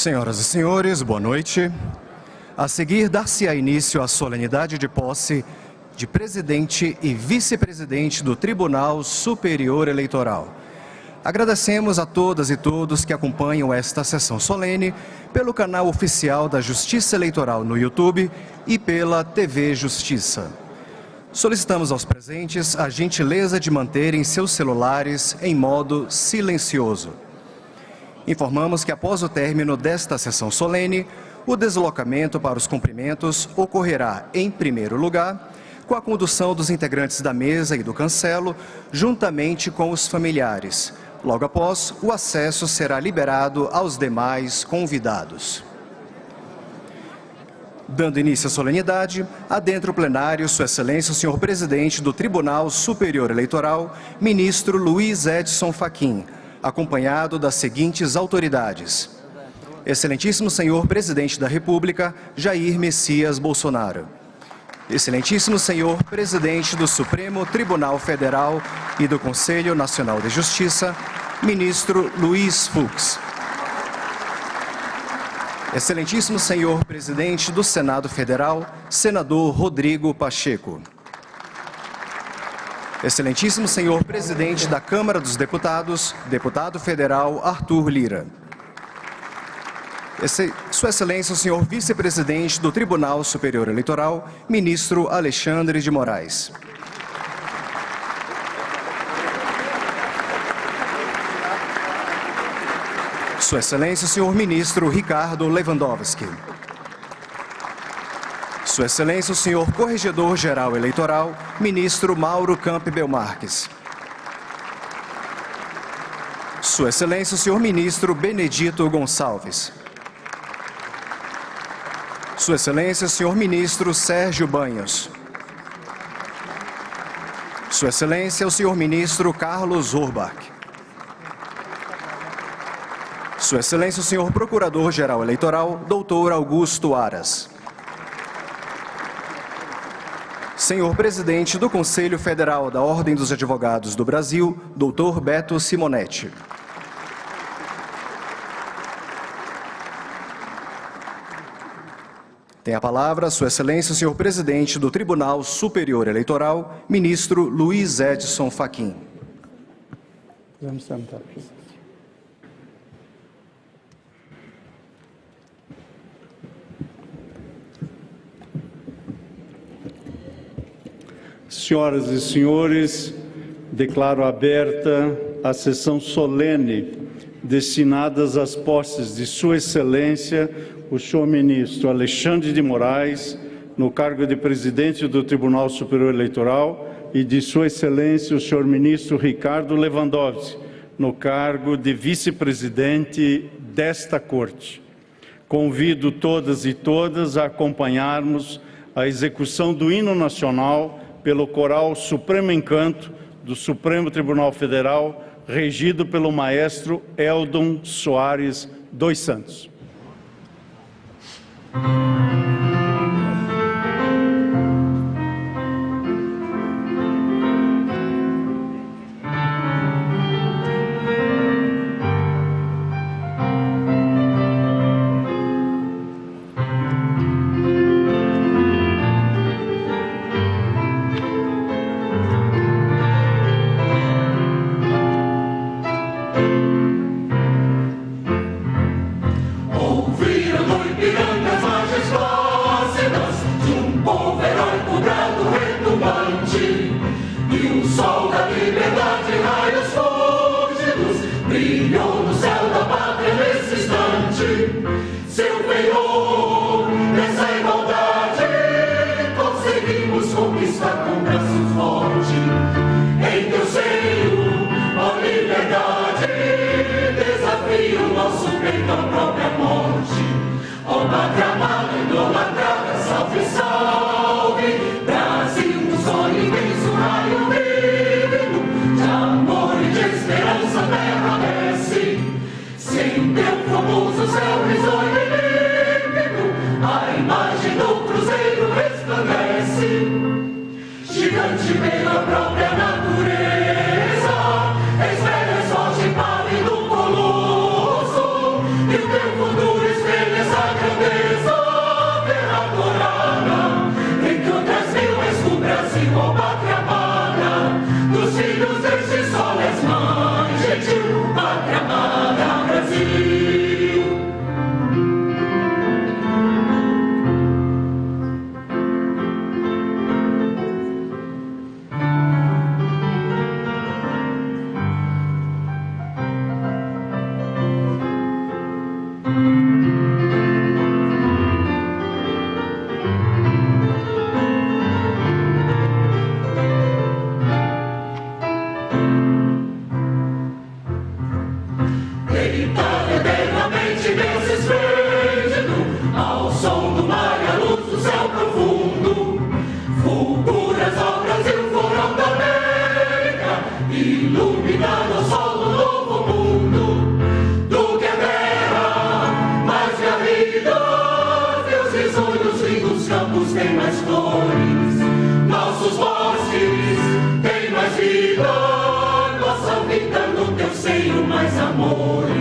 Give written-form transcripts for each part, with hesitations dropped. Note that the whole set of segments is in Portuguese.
Senhoras e senhores, boa noite. A seguir, dar-se-á início à solenidade de posse de presidente e vice-presidente do Tribunal Superior Eleitoral. Agradecemos a todas e todos que acompanham esta sessão solene pelo canal oficial da Justiça Eleitoral no YouTube e pela TV Justiça. Solicitamos aos presentes a gentileza de manterem seus celulares em modo silencioso. Informamos que após o término desta sessão solene, o deslocamento para os cumprimentos ocorrerá, em primeiro lugar, com a condução dos integrantes da mesa e do cancelo, juntamente com os familiares. Logo após, o acesso será liberado aos demais convidados. Dando início à solenidade, adentra o plenário Sua Excelência o senhor Presidente do Tribunal Superior Eleitoral, Ministro Luiz Edson Fachin, acompanhado das seguintes autoridades: Excelentíssimo senhor Presidente da República, Jair Messias Bolsonaro. Excelentíssimo senhor Presidente do Supremo Tribunal Federal e do Conselho Nacional de Justiça, Ministro Luiz Fux. Excelentíssimo senhor Presidente do Senado Federal, Senador Rodrigo Pacheco. Excelentíssimo senhor Presidente da Câmara dos Deputados, Deputado Federal Arthur Lira. Sua Excelência o senhor Vice-Presidente do Tribunal Superior Eleitoral, Ministro Alexandre de Moraes. Sua Excelência o senhor Ministro Ricardo Lewandowski. Sua Excelência o senhor Corregedor-Geral Eleitoral, Ministro Mauro Campbell Marques. Sua Excelência o senhor Ministro Benedito Gonçalves. Sua Excelência o senhor Ministro Sérgio Banhos. Sua Excelência o senhor Ministro Carlos Urbach. Sua Excelência o senhor Procurador-Geral Eleitoral, Dr. Augusto Aras. Senhor Presidente do Conselho Federal da Ordem dos Advogados do Brasil, Dr. Beto Simonetti. Tem a palavra Sua Excelência o senhor Presidente do Tribunal Superior Eleitoral, Ministro Luiz Edson Fachin. Vamos sentar, presidente. Senhoras e senhores, declaro aberta a sessão solene destinadas às posses de Sua Excelência, o senhor Ministro Alexandre de Moraes, no cargo de Presidente do Tribunal Superior Eleitoral, e de Sua Excelência, o senhor Ministro Ricardo Lewandowski, no cargo de Vice-Presidente desta Corte. Convido todas e todas a acompanharmos a execução do hino nacional pelo Coral Supremo Encanto do Supremo Tribunal Federal, regido pelo maestro Eldon Soares dos Santos. Gigante pela própria natureza, és velho, és forte, pálido, colosso, e o teu futuro iluminando ao sol um novo mundo, do que a terra mais garrida, teus risonhos lindos campos têm mais flores, nossos bosques têm mais vida, nossa vida no teu seio mais amores.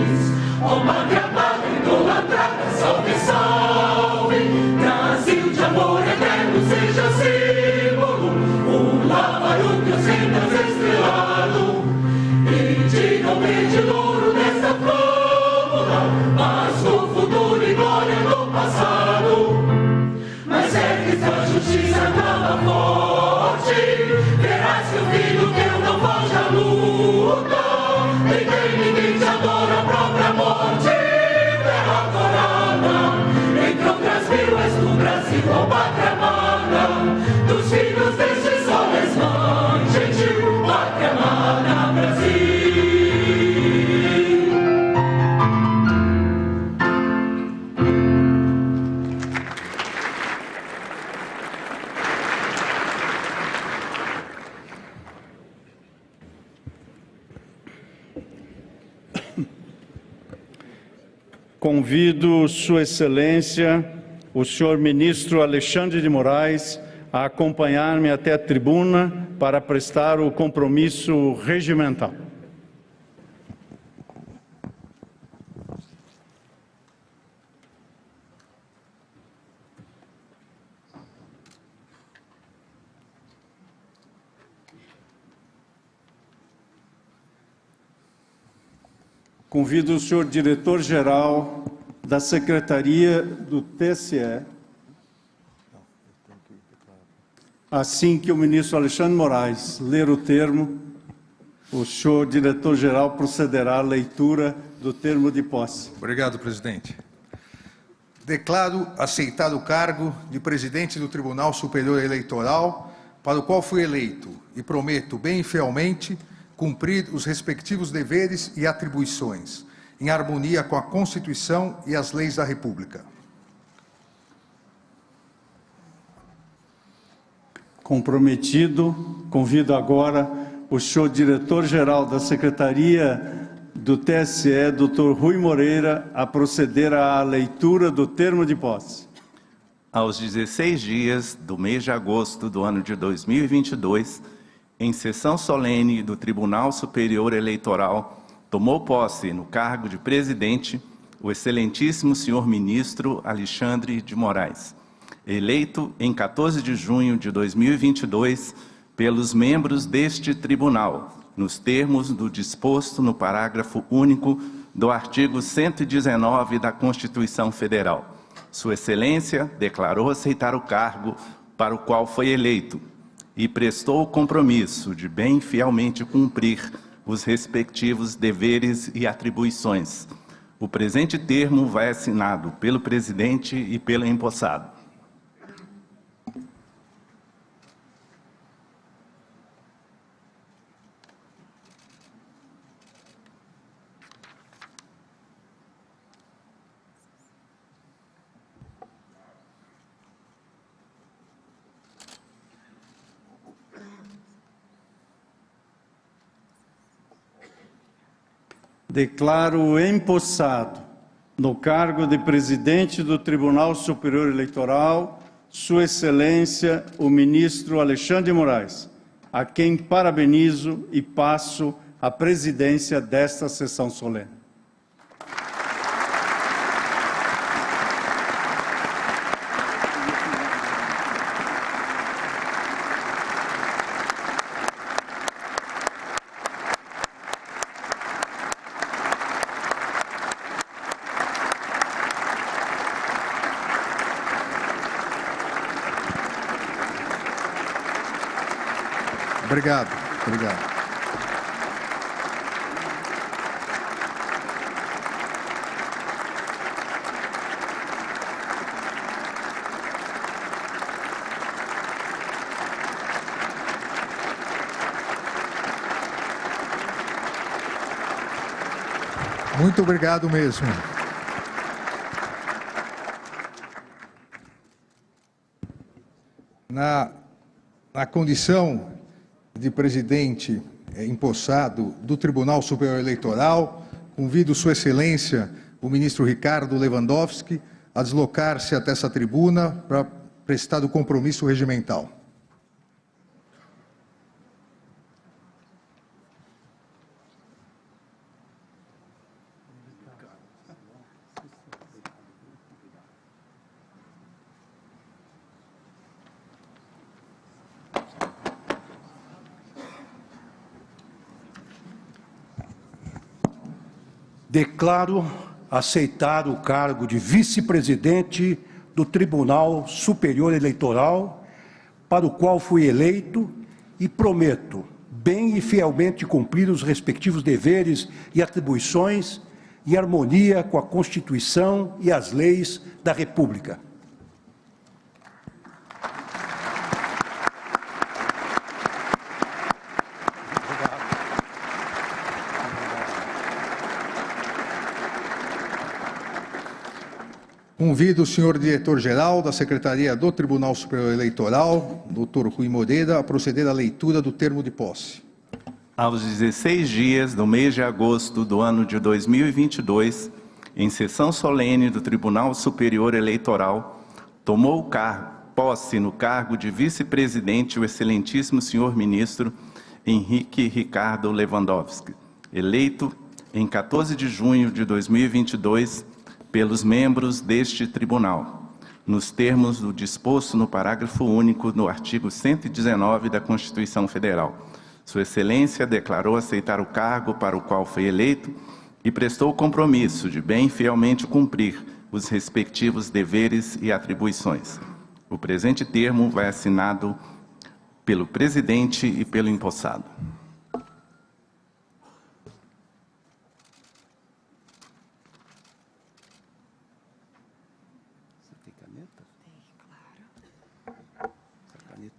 Ó Pátria amada, idolatrada, salve, salve, Brasil de amor eterno seja símbolo, um lar o teus rendas estrelado, e diga o verde louro desta flâmula, mas no futuro e glória no passado. Mas ergues a justiça cava forte, verás que o filho teu não foge à luta, ninguém te adora a própria morte, terra adorada, entre outras mil és do Brasil, ó Pátria amada, dos filhos deste sol és mãe gentil, Pátria amada, Brasil. Convido Sua Excelência, o senhor ministro Alexandre de Moraes, a acompanhar-me até a tribuna para prestar o compromisso regimental. Convido o senhor diretor-geral da Secretaria do TSE, assim que o ministro Alexandre Moraes ler o termo, o senhor diretor-geral procederá à leitura do termo de posse. Obrigado, presidente. Declaro aceitado o cargo de presidente do Tribunal Superior Eleitoral, para o qual fui eleito, e prometo bem e fielmente cumprir os respectivos deveres e atribuições, em harmonia com a Constituição e as leis da República. Comprometido, convido agora o senhor diretor-geral da Secretaria do TSE, Dr. Rui Moreira, a proceder à leitura do termo de posse. Aos 16 dias do mês de agosto do ano de 2022, em sessão solene do Tribunal Superior Eleitoral, tomou posse no cargo de presidente o excelentíssimo senhor ministro Alexandre de Moraes, eleito em 14 de junho de 2022 pelos membros deste tribunal, nos termos do disposto no parágrafo único do artigo 119 da Constituição Federal. Sua Excelência declarou aceitar o cargo para o qual foi eleito e prestou o compromisso de bem e fielmente cumprir os respectivos deveres e atribuições. O presente termo vai assinado pelo presidente e pelo empossado. Declaro empossado no cargo de presidente do Tribunal Superior Eleitoral, Sua Excelência, o ministro Alexandre de Moraes, a quem parabenizo e passo a presidência desta sessão solene. Obrigado. Obrigado. Muito obrigado mesmo. Na condição de presidente empossado do Tribunal Superior Eleitoral, convido Sua Excelência, o ministro Ricardo Lewandowski, a deslocar-se até essa tribuna para prestar o compromisso regimental. Declaro aceitar o cargo de vice-presidente do Tribunal Superior Eleitoral, para o qual fui eleito, e prometo bem e fielmente cumprir os respectivos deveres e atribuições em harmonia com a Constituição e as leis da República. Convido o senhor diretor-geral da Secretaria do Tribunal Superior Eleitoral, doutor Rui Moreira, a proceder à leitura do termo de posse. Aos 16 dias do mês de agosto do ano de 2022, em sessão solene do Tribunal Superior Eleitoral, tomou posse no cargo de vice-presidente o excelentíssimo senhor ministro Henrique Ricardo Lewandowski, eleito em 14 de junho de 2022, pelos membros deste tribunal, nos termos do disposto no parágrafo único do artigo 119 da Constituição Federal. Sua Excelência declarou aceitar o cargo para o qual foi eleito e prestou o compromisso de bem e fielmente cumprir os respectivos deveres e atribuições. O presente termo vai assinado pelo presidente e pelo empossado.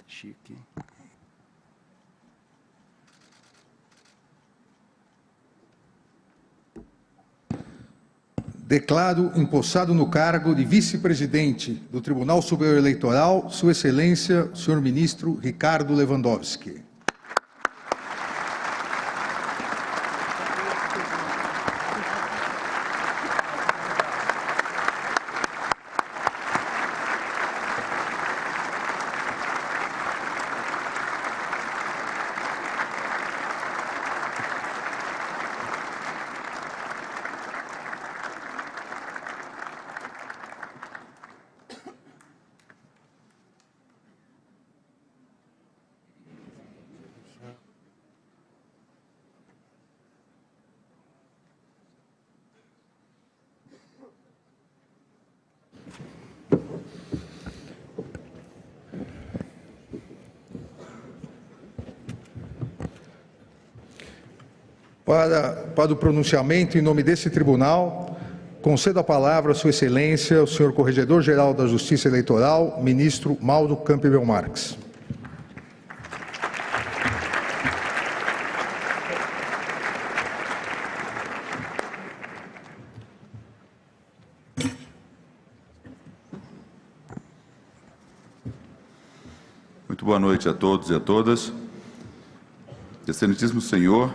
Chique. Declaro empossado no cargo de vice-presidente do Tribunal Superior Eleitoral, Sua Excelência, o senhor ministro Ricardo Lewandowski. Para o pronunciamento em nome desse tribunal, concedo a palavra a Sua Excelência, o senhor Corregedor-Geral da Justiça Eleitoral, ministro Mauro Campbell Marques. Muito boa noite a todos e a todas. Excelentíssimo senhor,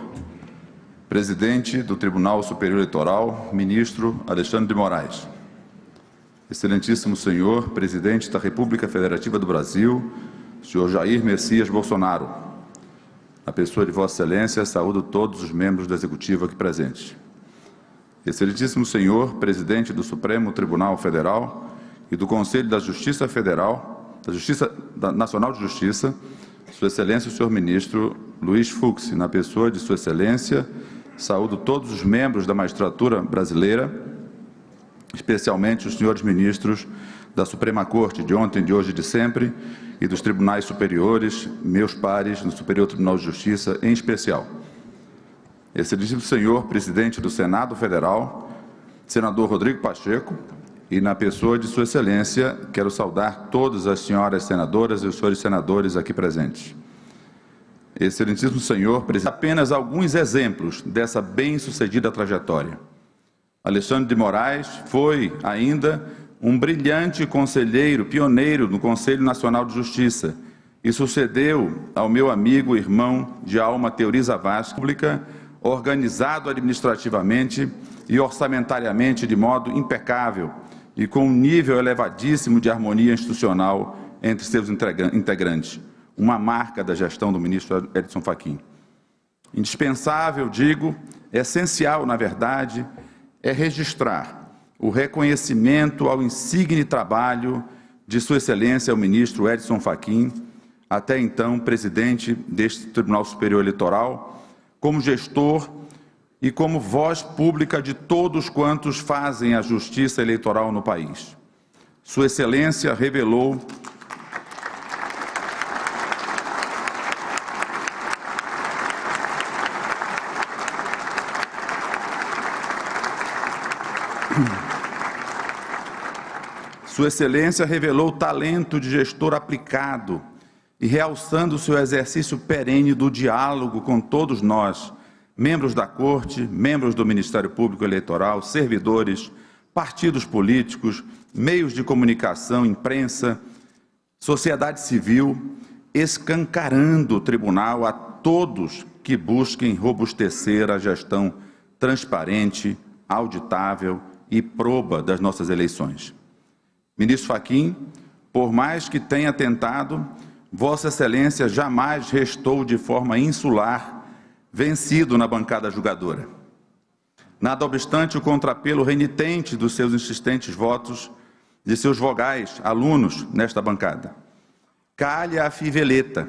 presidente do Tribunal Superior Eleitoral, ministro Alexandre de Moraes. Excelentíssimo senhor, presidente da República Federativa do Brasil, senhor Jair Messias Bolsonaro. Na pessoa de Vossa Excelência, saúdo todos os membros do Executivo aqui presentes. Excelentíssimo senhor, presidente do Supremo Tribunal Federal e do Conselho da Justiça Federal, Nacional de Justiça, Sua Excelência, o senhor ministro Luiz Fux. Na pessoa de Sua Excelência, saúdo todos os membros da magistratura brasileira, especialmente os senhores ministros da Suprema Corte de ontem, de hoje e de sempre, e dos tribunais superiores, meus pares no Superior Tribunal de Justiça em especial. Excelentíssimo senhor, presidente do Senado Federal, senador Rodrigo Pacheco, e na pessoa de Sua Excelência, quero saudar todas as senhoras senadoras e os senhores senadores aqui presentes. Excelentíssimo senhor, presidente, apenas alguns exemplos dessa bem-sucedida trajetória. Alexandre de Moraes foi ainda um brilhante conselheiro, pioneiro no Conselho Nacional de Justiça, e sucedeu ao meu amigo e irmão de alma Teoriza Vaz, organizado administrativamente e orçamentariamente de modo impecável e com um nível elevadíssimo de harmonia institucional entre seus integrantes, uma marca da gestão do ministro Edson Fachin. Indispensável, digo, essencial, na verdade, é registrar o reconhecimento ao insigne trabalho de Sua Excelência, o ministro Edson Fachin, até então presidente deste Tribunal Superior Eleitoral, como gestor e como voz pública de todos quantos fazem a justiça eleitoral no país. Sua Excelência revelou Sua Excelência revelou talento de gestor aplicado e realçando seu exercício perene do diálogo com todos nós, membros da Corte, membros do Ministério Público Eleitoral, servidores, partidos políticos, meios de comunicação, imprensa, sociedade civil, escancarando o tribunal a todos que busquem robustecer a gestão transparente, auditável e proba das nossas eleições. Ministro Fachin, por mais que tenha tentado, Vossa Excelência jamais restou de forma insular, vencido na bancada julgadora. Nada obstante o contrapelo renitente dos seus insistentes votos, de seus vogais, alunos nesta bancada. Calha a fiveleta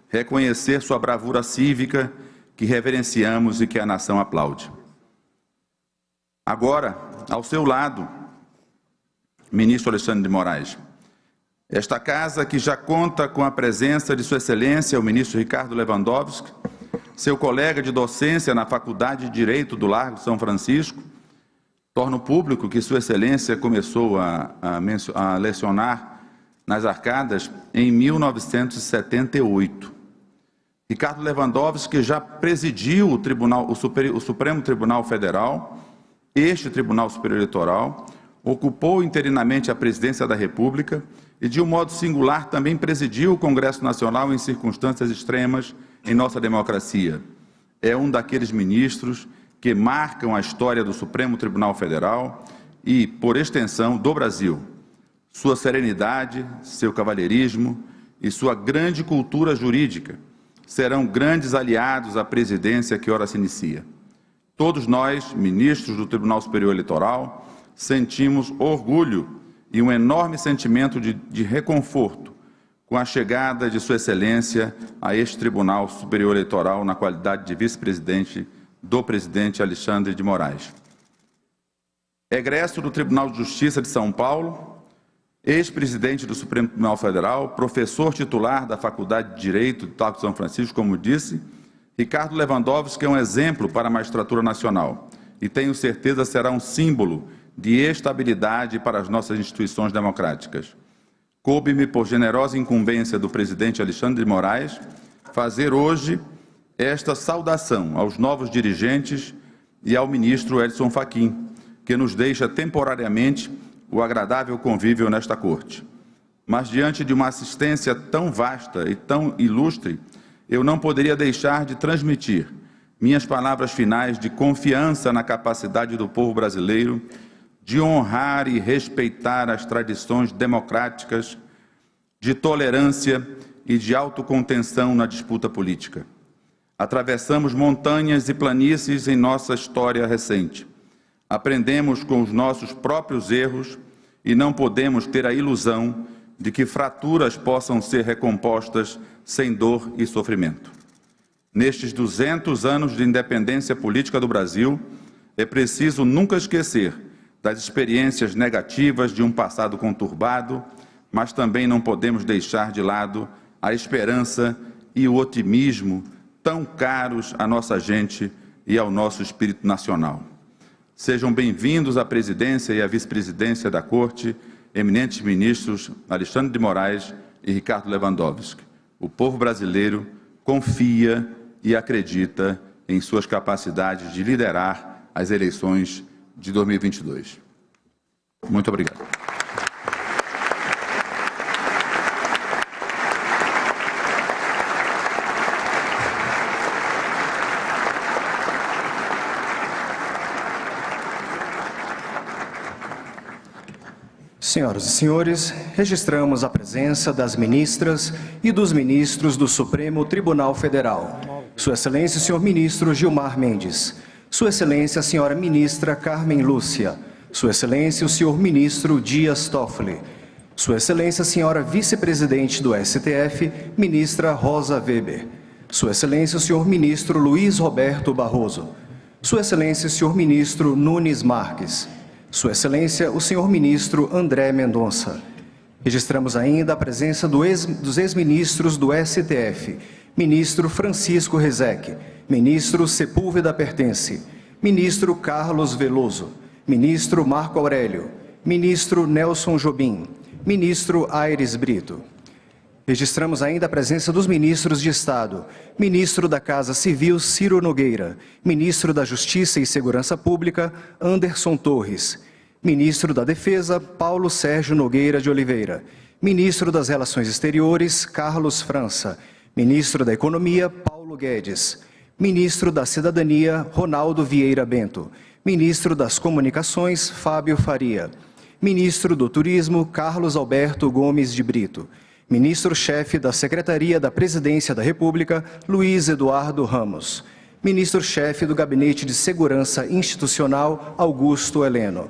reconhecer sua bravura cívica, que reverenciamos e que a nação aplaude. Agora, ao seu lado, ministro Alexandre de Moraes, esta casa que já conta com a presença de Sua Excelência, o ministro Ricardo Lewandowski, seu colega de docência na Faculdade de Direito do Largo São Francisco, torno público que Sua Excelência começou a lecionar nas Arcadas em 1978. Ricardo Lewandowski já presidiu o Supremo Tribunal Federal, este Tribunal Superior Eleitoral, ocupou interinamente a presidência da República e, de um modo singular, também presidiu o Congresso Nacional em circunstâncias extremas em nossa democracia. É um daqueles ministros que marcam a história do Supremo Tribunal Federal e, por extensão, do Brasil. Sua serenidade, seu cavalheirismo e sua grande cultura jurídica serão grandes aliados à presidência que ora se inicia. Todos nós, ministros do Tribunal Superior Eleitoral, sentimos orgulho e um enorme sentimento de reconforto com a chegada de Sua Excelência a este Tribunal Superior Eleitoral na qualidade de vice-presidente do presidente Alexandre de Moraes. Egresso do Tribunal de Justiça de São Paulo, ex-presidente do Supremo Tribunal Federal, professor titular da Faculdade de Direito do Largo de São Francisco, como disse, Ricardo Lewandowski é um exemplo para a magistratura nacional e tenho certeza será um símbolo de estabilidade para as nossas instituições democráticas. Coube-me, por generosa incumbência do presidente Alexandre de Moraes, fazer hoje esta saudação aos novos dirigentes e ao ministro Edson Fachin, que nos deixa temporariamente o agradável convívio nesta corte. Mas, diante de uma assistência tão vasta e tão ilustre, eu não poderia deixar de transmitir minhas palavras finais de confiança na capacidade do povo brasileiro de honrar e respeitar as tradições democráticas, de tolerância e de autocontenção na disputa política. Atravessamos montanhas e planícies em nossa história recente. Aprendemos com os nossos próprios erros e não podemos ter a ilusão de que fraturas possam ser recompostas sem dor e sofrimento. Nestes 200 anos de independência política do Brasil, é preciso nunca esquecer das experiências negativas de um passado conturbado, mas também não podemos deixar de lado a esperança e o otimismo tão caros à nossa gente e ao nosso espírito nacional. Sejam bem-vindos à presidência e à vice-presidência da Corte, eminentes ministros Alexandre de Moraes e Ricardo Lewandowski. O povo brasileiro confia e acredita em suas capacidades de liderar as eleições de 2022. Muito obrigado. Senhoras e senhores, registramos a presença das ministras e dos ministros do Supremo Tribunal Federal. Sua Excelência, o senhor ministro Gilmar Mendes. Sua Excelência, a senhora ministra Carmen Lúcia. Sua Excelência, o senhor ministro Dias Toffoli. Sua Excelência, a senhora vice-presidente do STF, ministra Rosa Weber. Sua Excelência, o senhor ministro Luiz Roberto Barroso. Sua Excelência, o senhor ministro Nunes Marques. Sua Excelência, o senhor ministro André Mendonça. Registramos ainda a presença dos ex-ministros do STF, ministro Francisco Rezec, ministro Sepúlveda Pertence, ministro Carlos Veloso, ministro Marco Aurélio, ministro Nelson Jobim, ministro Aires Brito. Registramos ainda a presença dos ministros de Estado, ministro da Casa Civil Ciro Nogueira, ministro da Justiça e Segurança Pública Anderson Torres, ministro da Defesa Paulo Sérgio Nogueira de Oliveira, ministro das Relações Exteriores Carlos França, ministro da Economia Paulo Guedes, ministro da Cidadania Ronaldo Vieira Bento, ministro das Comunicações Fábio Faria, ministro do Turismo Carlos Alberto Gomes de Brito, ministro-chefe da Secretaria da Presidência da República, Luiz Eduardo Ramos. Ministro-chefe do Gabinete de Segurança Institucional, Augusto Heleno.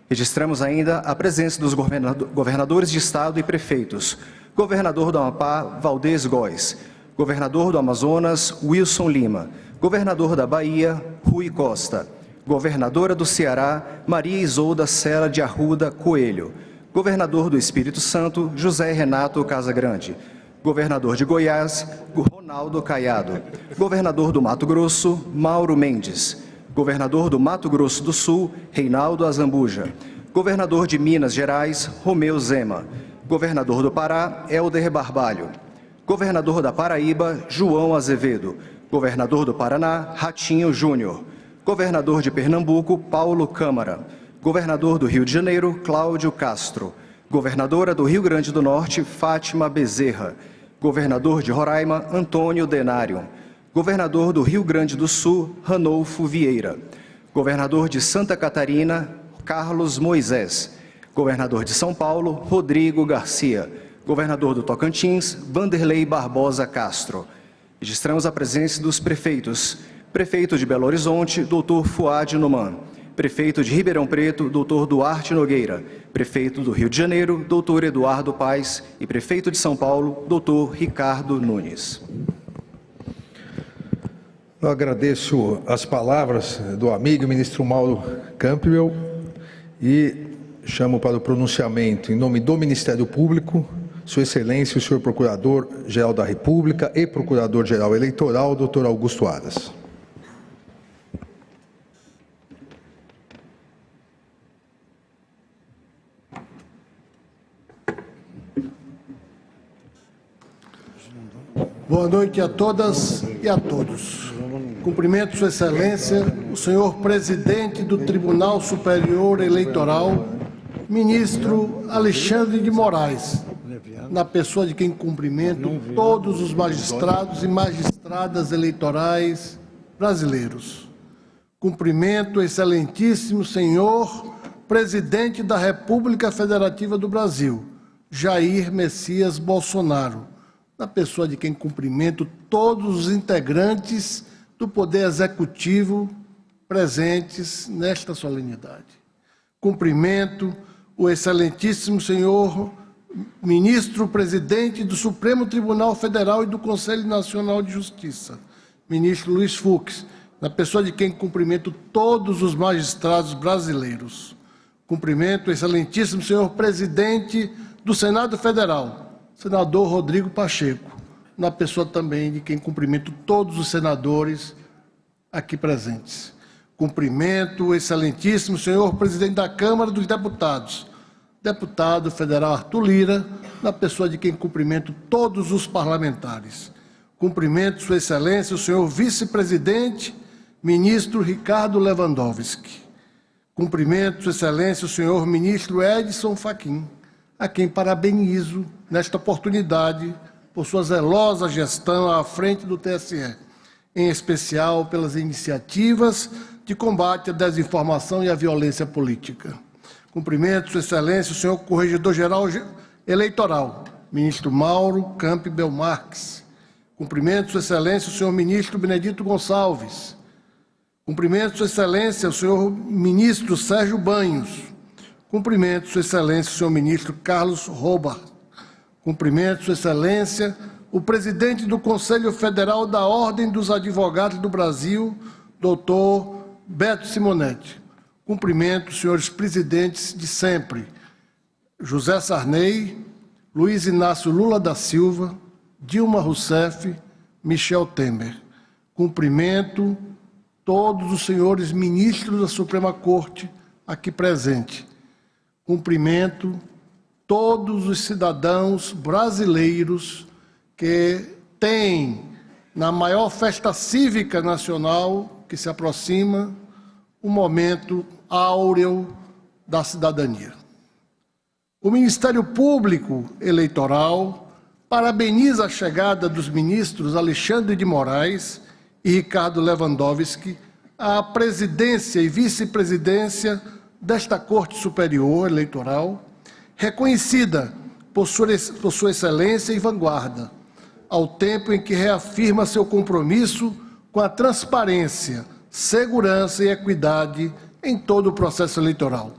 Registramos ainda a presença dos governadores de Estado e prefeitos. Governador do Amapá, Valdez Góes. Governador do Amazonas, Wilson Lima. Governador da Bahia, Rui Costa. Governadora do Ceará, Maria Isolda Sela de Arruda Coelho. Governador do Espírito Santo, José Renato Casagrande. Governador de Goiás, Ronaldo Caiado. Governador do Mato Grosso, Mauro Mendes. Governador do Mato Grosso do Sul, Reinaldo Azambuja. Governador de Minas Gerais, Romeu Zema. Governador do Pará, Helder Barbalho. Governador da Paraíba, João Azevedo. Governador do Paraná, Ratinho Júnior. Governador de Pernambuco, Paulo Câmara. Governador do Rio de Janeiro, Cláudio Castro. Governadora do Rio Grande do Norte, Fátima Bezerra. Governador de Roraima, Antônio Denário. Governador do Rio Grande do Sul, Ranolfo Vieira. Governador de Santa Catarina, Carlos Moisés. Governador de São Paulo, Rodrigo Garcia. Governador do Tocantins, Vanderlei Barbosa Castro. Registramos a presença dos prefeitos. Prefeito de Belo Horizonte, Dr. Fuad Numan. Prefeito de Ribeirão Preto, Dr. Duarte Nogueira. Prefeito do Rio de Janeiro, Dr. Eduardo Paes. E Prefeito de São Paulo, Dr. Ricardo Nunes. Eu agradeço as palavras do amigo ministro Mauro Campbell e chamo para o pronunciamento, em nome do Ministério Público, Sua Excelência, o senhor Procurador-Geral da República e Procurador-Geral Eleitoral, Dr. Augusto Aras. Boa noite a todas e a todos. Cumprimento Sua Excelência, o senhor Presidente do Tribunal Superior Eleitoral, Ministro Alexandre de Moraes, na pessoa de quem cumprimento todos os magistrados e magistradas eleitorais brasileiros. Cumprimento o excelentíssimo senhor Presidente da República Federativa do Brasil, Jair Messias Bolsonaro, na pessoa de quem cumprimento todos os integrantes do Poder Executivo presentes nesta solenidade. Cumprimento o excelentíssimo senhor Ministro-Presidente do Supremo Tribunal Federal e do Conselho Nacional de Justiça, Ministro Luiz Fux, na pessoa de quem cumprimento todos os magistrados brasileiros. Cumprimento o excelentíssimo senhor Presidente do Senado Federal, Senador Rodrigo Pacheco, na pessoa também de quem cumprimento todos os senadores aqui presentes. Cumprimento o excelentíssimo senhor Presidente da Câmara dos Deputados, Deputado Federal Arthur Lira, na pessoa de quem cumprimento todos os parlamentares. Cumprimento Sua Excelência, o senhor Vice-Presidente, Ministro Ricardo Lewandowski. Cumprimento Sua Excelência, o senhor Ministro Edson Fachin, a quem parabenizo nesta oportunidade por sua zelosa gestão à frente do TSE, em especial pelas iniciativas de combate à desinformação e à violência política. Cumprimento, Sua Excelência, o senhor Corregedor-Geral Eleitoral, ministro Mauro Campbell Marques. Cumprimento, Sua Excelência, o senhor ministro Benedito Gonçalves. Cumprimento, Sua Excelência, o senhor ministro Sérgio Banhos. Cumprimento, Sua Excelência, o senhor ministro Carlos Robar. Cumprimento, Sua Excelência, o presidente do Conselho Federal da Ordem dos Advogados do Brasil, doutor Beto Simonetti. Cumprimento os senhores presidentes de sempre, José Sarney, Luiz Inácio Lula da Silva, Dilma Rousseff, Michel Temer. Cumprimento todos os senhores ministros da Suprema Corte aqui presentes. Cumprimento todos os cidadãos brasileiros que têm, na maior festa cívica nacional que se aproxima, o momento áureo da cidadania. O Ministério Público Eleitoral parabeniza a chegada dos ministros Alexandre de Moraes e Ricardo Lewandowski à presidência e vice-presidência desta Corte Superior Eleitoral, reconhecida por sua excelência e vanguarda, ao tempo em que reafirma seu compromisso com a transparência, segurança e equidade em todo o processo eleitoral.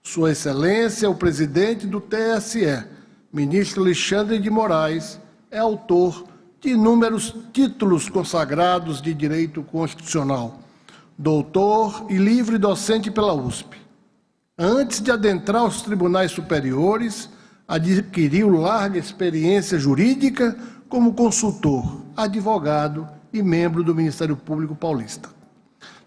Sua Excelência, o presidente do TSE, ministro Alexandre de Moraes, é autor de inúmeros títulos consagrados de direito constitucional, doutor e livre docente pela USP. Antes de adentrar os tribunais superiores, adquiriu larga experiência jurídica como consultor, advogado e membro do Ministério Público Paulista.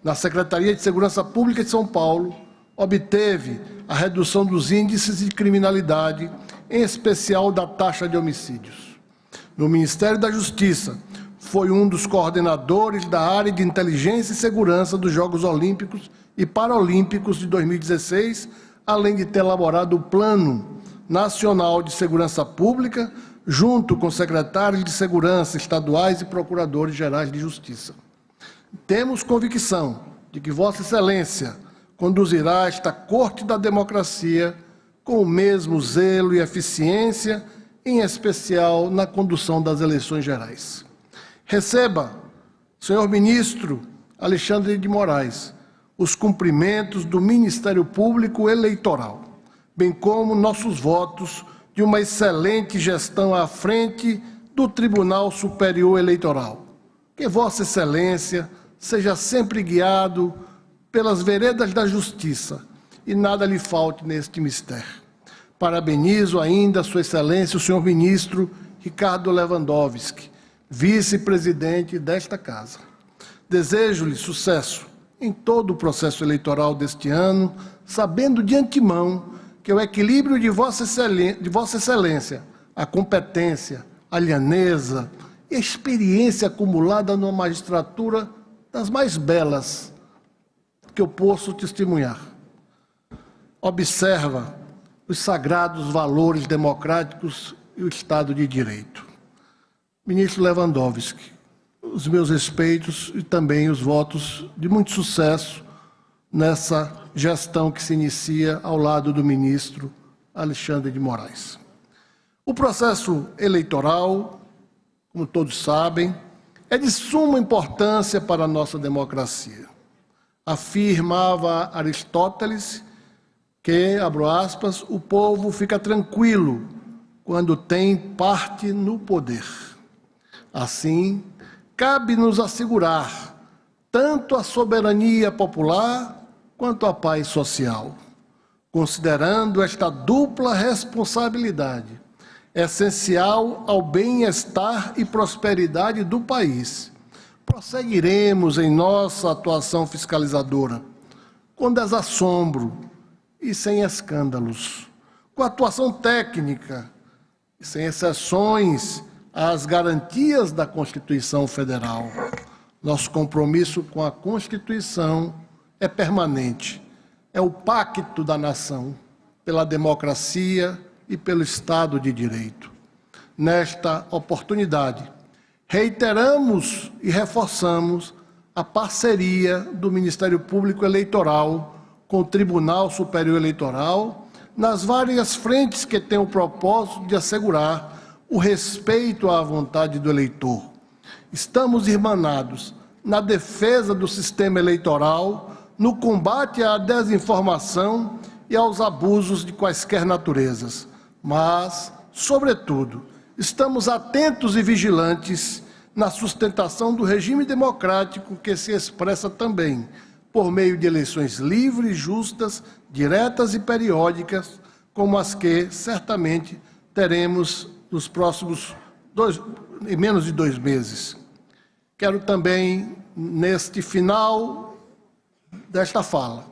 Na Secretaria de Segurança Pública de São Paulo, obteve a redução dos índices de criminalidade, em especial da taxa de homicídios. No Ministério da Justiça, foi um dos coordenadores da área de inteligência e segurança dos Jogos Olímpicos e Paralímpicos de 2016, além de ter elaborado o Plano Nacional de Segurança Pública, junto com secretários de segurança estaduais e procuradores gerais de justiça. Temos convicção de que Vossa Excelência conduzirá esta Corte da Democracia com o mesmo zelo e eficiência, em especial na condução das eleições gerais. Receba, senhor ministro Alexandre de Moraes, os cumprimentos do Ministério Público Eleitoral, bem como nossos votos de uma excelente gestão à frente do Tribunal Superior Eleitoral. Que Vossa Excelência seja sempre guiado pelas veredas da justiça e nada lhe falte neste mistério. Parabenizo ainda Sua Excelência, o senhor ministro Ricardo Lewandowski, vice-presidente desta Casa. Desejo-lhe sucesso em todo o processo eleitoral deste ano, sabendo de antemão que o equilíbrio de Vossa Excelência, a competência, a lhaneza e a experiência acumulada numa magistratura das mais belas que eu posso testemunhar. Observa os sagrados valores democráticos e o Estado de Direito. Ministro Lewandowski, os meus respeitos e também os votos de muito sucesso nessa gestão que se inicia ao lado do ministro Alexandre de Moraes. O processo eleitoral, como todos sabem, é de suma importância para a nossa democracia. Afirmava Aristóteles que, abro aspas, o povo fica tranquilo quando tem parte no poder. Assim, cabe-nos assegurar tanto a soberania popular quanto a paz social, considerando esta dupla responsabilidade essencial ao bem-estar e prosperidade do país. Prosseguiremos em nossa atuação fiscalizadora, com desassombro e sem escândalos, com atuação técnica e sem exceções às garantias da Constituição Federal. Nosso compromisso com a Constituição é permanente, é o pacto da nação pela democracia e pelo Estado de Direito. Nesta oportunidade, reiteramos e reforçamos a parceria do Ministério Público Eleitoral com o Tribunal Superior Eleitoral, nas várias frentes que têm o propósito de assegurar o respeito à vontade do eleitor. Estamos irmanados na defesa do sistema eleitoral, no combate à desinformação e aos abusos de quaisquer naturezas. Mas, sobretudo, estamos atentos e vigilantes na sustentação do regime democrático que se expressa também por meio de eleições livres, justas, diretas e periódicas, como as que certamente teremos nos próximos em menos de 2 meses. Quero também, neste final desta fala,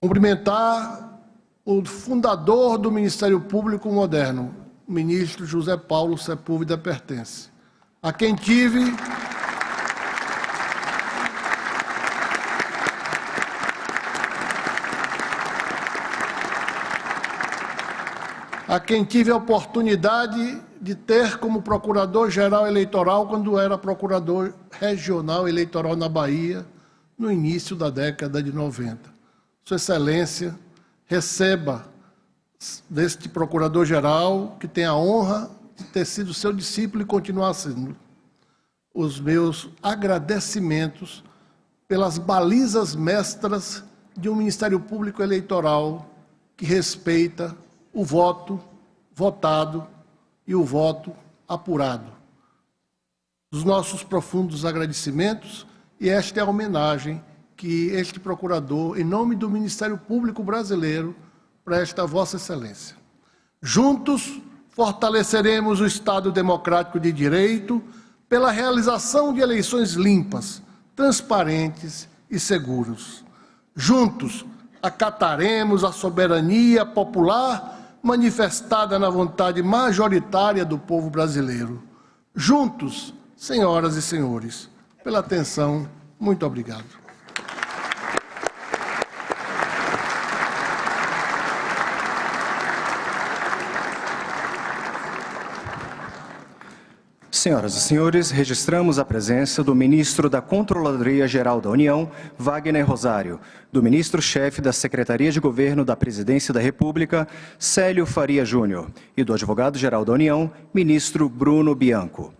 cumprimentar o fundador do Ministério Público Moderno, o ministro José Paulo Sepúlveda Pertence, a quem tive a oportunidade de ter como procurador-geral eleitoral quando era procurador regional eleitoral na Bahia, no início da década de 90. Sua Excelência, receba deste procurador-geral, que tem a honra de ter sido seu discípulo e continuar sendo, os meus agradecimentos pelas balizas mestras de um Ministério Público Eleitoral que respeita o voto votado e o voto apurado. Os nossos profundos agradecimentos, e esta é a homenagem que este procurador, em nome do Ministério Público Brasileiro, presta a Vossa Excelência. Juntos, fortaleceremos o Estado democrático de direito pela realização de eleições limpas, transparentes e seguras. Juntos, acataremos a soberania popular manifestada na vontade majoritária do povo brasileiro. Juntos, senhoras e senhores, pela atenção, muito obrigado. Senhoras e senhores, registramos a presença do ministro da Controladoria Geral da União, Wagner Rosário, do ministro-chefe da Secretaria de Governo da Presidência da República, Célio Faria Júnior, e do advogado-geral da União, ministro Bruno Bianco.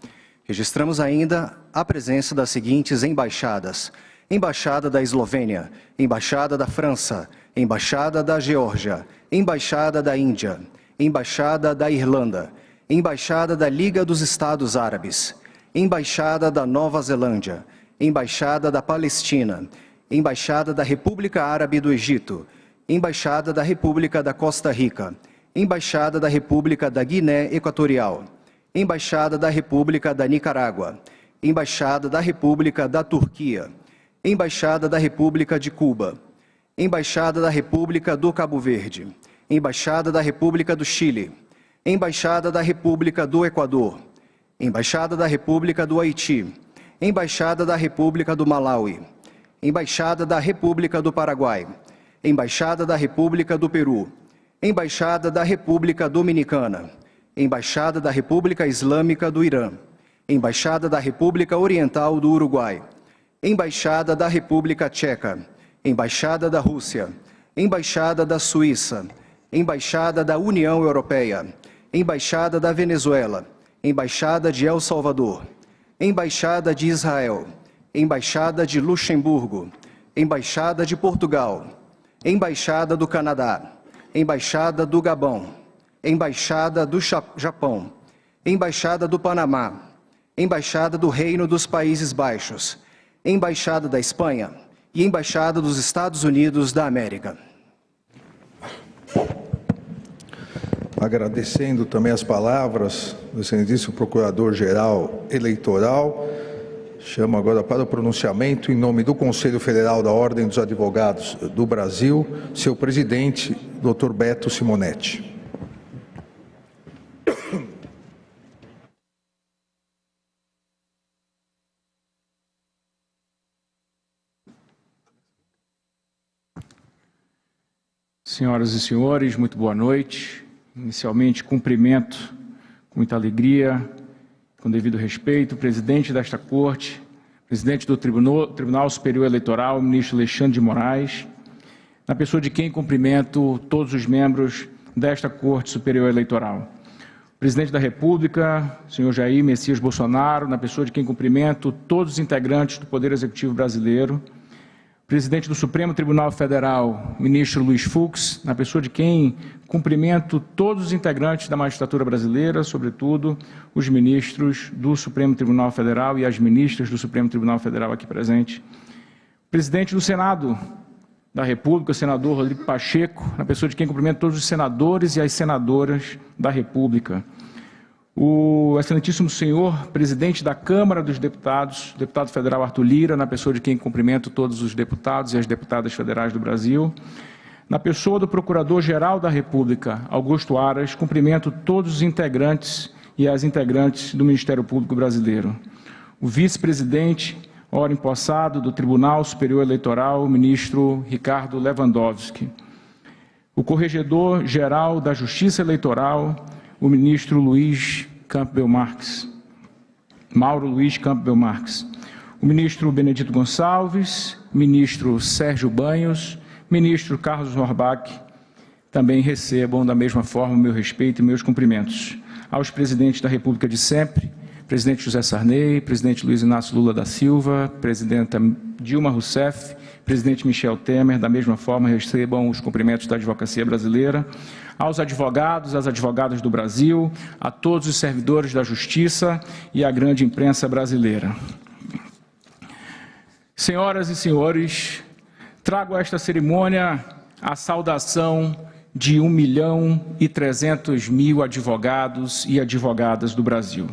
Registramos ainda a presença das seguintes embaixadas: Embaixada da Eslovênia, Embaixada da França, Embaixada da Geórgia, Embaixada da Índia, Embaixada da Irlanda, Embaixada da Liga dos Estados Árabes, Embaixada da Nova Zelândia, Embaixada da Palestina, Embaixada da República Árabe do Egito, Embaixada da República da Costa Rica, Embaixada da República da Guiné Equatorial, Embaixada da República da Nicarágua, Embaixada da República da Turquia, Embaixada da República de Cuba, Embaixada da República do Cabo Verde, Embaixada da República do Chile, Embaixada da República do Equador, Embaixada da República do Haiti, Embaixada da República do Malaui, Embaixada da República do Paraguai, Embaixada da República do Peru, Embaixada da República Dominicana, Embaixada da República Islâmica do Irã, Embaixada da República Oriental do Uruguai, Embaixada da República Tcheca, Embaixada da Rússia, Embaixada da Suíça, Embaixada da União Europeia, Embaixada da Venezuela, Embaixada de El Salvador, Embaixada de Israel, Embaixada de Luxemburgo, Embaixada de Portugal, Embaixada do Canadá, Embaixada do Gabão, Embaixada do Japão, Embaixada do Panamá, Embaixada do Reino dos Países Baixos, Embaixada da Espanha e Embaixada dos Estados Unidos da América. Agradecendo também as palavras do excelentíssimo Procurador-Geral Eleitoral, chamo agora para o pronunciamento, em nome do Conselho Federal da Ordem dos Advogados do Brasil, seu presidente, Dr. Beto Simonetti. Senhoras e senhores, muito boa noite. Inicialmente, cumprimento com muita alegria, com devido respeito, o presidente desta Corte, presidente do Tribunal Superior Eleitoral, o ministro Alexandre de Moraes, na pessoa de quem cumprimento todos os membros desta Corte Superior Eleitoral. Presidente da República, senhor Jair Messias Bolsonaro, na pessoa de quem cumprimento todos os integrantes do Poder Executivo brasileiro. Presidente do Supremo Tribunal Federal, ministro Luiz Fux, na pessoa de quem cumprimento todos os integrantes da magistratura brasileira, sobretudo os ministros do Supremo Tribunal Federal e as ministras do Supremo Tribunal Federal aqui presentes. Presidente do Senado da República, senador Rodrigo Pacheco, na pessoa de quem cumprimento todos os senadores e as senadoras da República. O excelentíssimo senhor presidente da Câmara dos Deputados, deputado federal Arthur Lira, na pessoa de quem cumprimento todos os deputados e as deputadas federais do Brasil. Na pessoa do Procurador-Geral da República, Augusto Aras, cumprimento todos os integrantes e as integrantes do Ministério Público Brasileiro. O vice-presidente, ora empossado, do Tribunal Superior Eleitoral, ministro Ricardo Lewandowski. O Corregedor-Geral da Justiça Eleitoral, o ministro Luiz Campbell Marques, Mauro Luiz Campbell Marques. O ministro Benedito Gonçalves, ministro Sérgio Banhos, ministro Carlos Horbach, também recebam da mesma forma o meu respeito e meus cumprimentos. Aos presidentes da República de sempre, presidente José Sarney, presidente Luiz Inácio Lula da Silva, presidenta Dilma Rousseff, presidente Michel Temer, da mesma forma recebam os cumprimentos da advocacia brasileira. Aos advogados, às advogadas do Brasil, a todos os servidores da Justiça e à grande imprensa brasileira. Senhoras e senhores, trago a esta cerimônia a saudação de 1.300.000 advogados e advogadas do Brasil.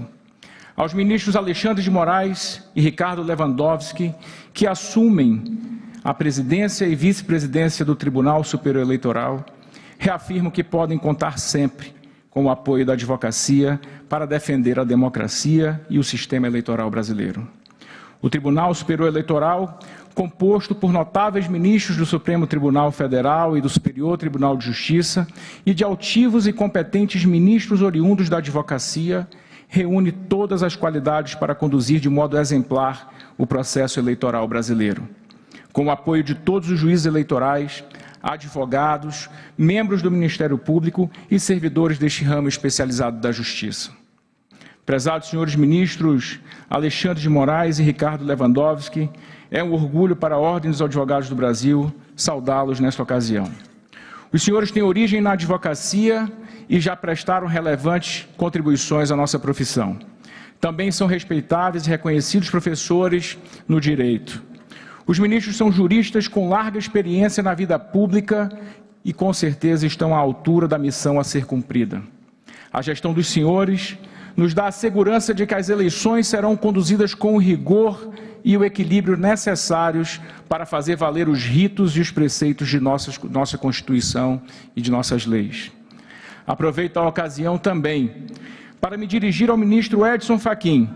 Aos ministros Alexandre de Moraes e Ricardo Lewandowski, que assumem a presidência e vice-presidência do Tribunal Superior Eleitoral, reafirmo que podem contar sempre com o apoio da advocacia para defender a democracia e o sistema eleitoral brasileiro. O Tribunal Superior Eleitoral, composto por notáveis ministros do Supremo Tribunal Federal e do Superior Tribunal de Justiça e de altivos e competentes ministros oriundos da advocacia, reúne todas as qualidades para conduzir de modo exemplar o processo eleitoral brasileiro. Com o apoio de todos os juízes eleitorais, advogados, membros do Ministério Público e servidores deste ramo especializado da Justiça. Prezados senhores ministros Alexandre de Moraes e Ricardo Lewandowski, é um orgulho para a Ordem dos Advogados do Brasil saudá-los nesta ocasião. Os senhores têm origem na advocacia e já prestaram relevantes contribuições à nossa profissão. Também são respeitáveis e reconhecidos professores no direito. Os ministros são juristas com larga experiência na vida pública e, com certeza, estão à altura da missão a ser cumprida. A gestão dos senhores nos dá a segurança de que as eleições serão conduzidas com o rigor e o equilíbrio necessários para fazer valer os ritos e os preceitos de nossa Constituição e de nossas leis. Aproveito a ocasião também para me dirigir ao ministro Edson Fachin,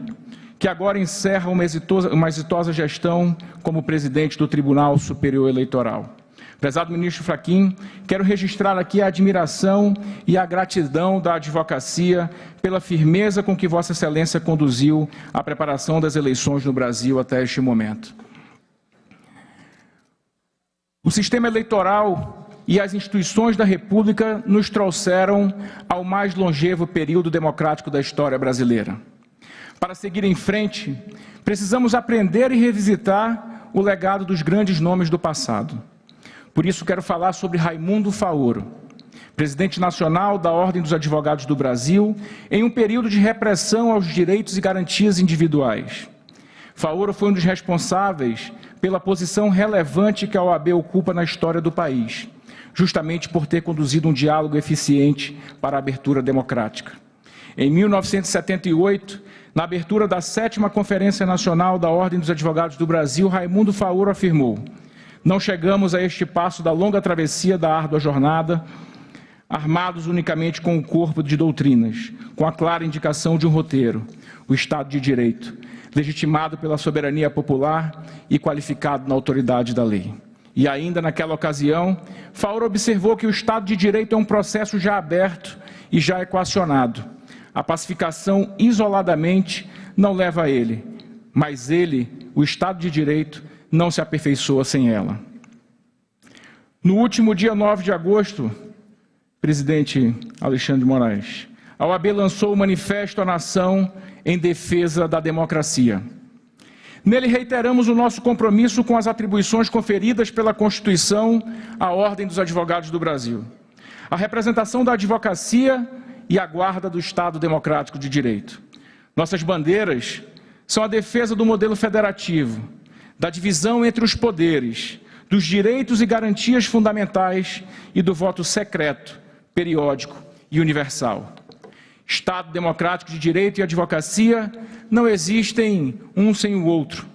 que agora encerra uma exitosa gestão como presidente do Tribunal Superior Eleitoral. Prezado ministro Fachin, quero registrar aqui a admiração e a gratidão da advocacia pela firmeza com que Vossa Excelência conduziu a preparação das eleições no Brasil até este momento. O sistema eleitoral e as instituições da República nos trouxeram ao mais longevo período democrático da história brasileira. Para seguir em frente, precisamos aprender e revisitar o legado dos grandes nomes do passado. Por isso, quero falar sobre Raimundo Faoro, presidente nacional da Ordem dos Advogados do Brasil, em um período de repressão aos direitos e garantias individuais. Faoro foi um dos responsáveis pela posição relevante que a OAB ocupa na história do país, justamente por ter conduzido um diálogo eficiente para a abertura democrática. Em 1978, na abertura da 7ª Conferência Nacional da Ordem dos Advogados do Brasil, Raimundo Faoro afirmou: não chegamos a este passo da longa travessia da árdua jornada, armados unicamente com o corpo de doutrinas, com a clara indicação de um roteiro, o Estado de Direito, legitimado pela soberania popular e qualificado na autoridade da lei. E ainda naquela ocasião, Faoro observou que o Estado de Direito é um processo já aberto e já equacionado. A pacificação isoladamente não leva a ele, mas ele, o Estado de Direito, não se aperfeiçoa sem ela. No último dia 9 de agosto, presidente Alexandre de Moraes, a OAB lançou o Manifesto à Nação em Defesa da Democracia. Nele reiteramos o nosso compromisso com as atribuições conferidas pela Constituição à Ordem dos Advogados do Brasil, a representação da advocacia e a guarda do Estado Democrático de Direito. Nossas bandeiras são a defesa do modelo federativo, da divisão entre os poderes, dos direitos e garantias fundamentais e do voto secreto, periódico e universal. Estado democrático de direito e advocacia não existem um sem o outro.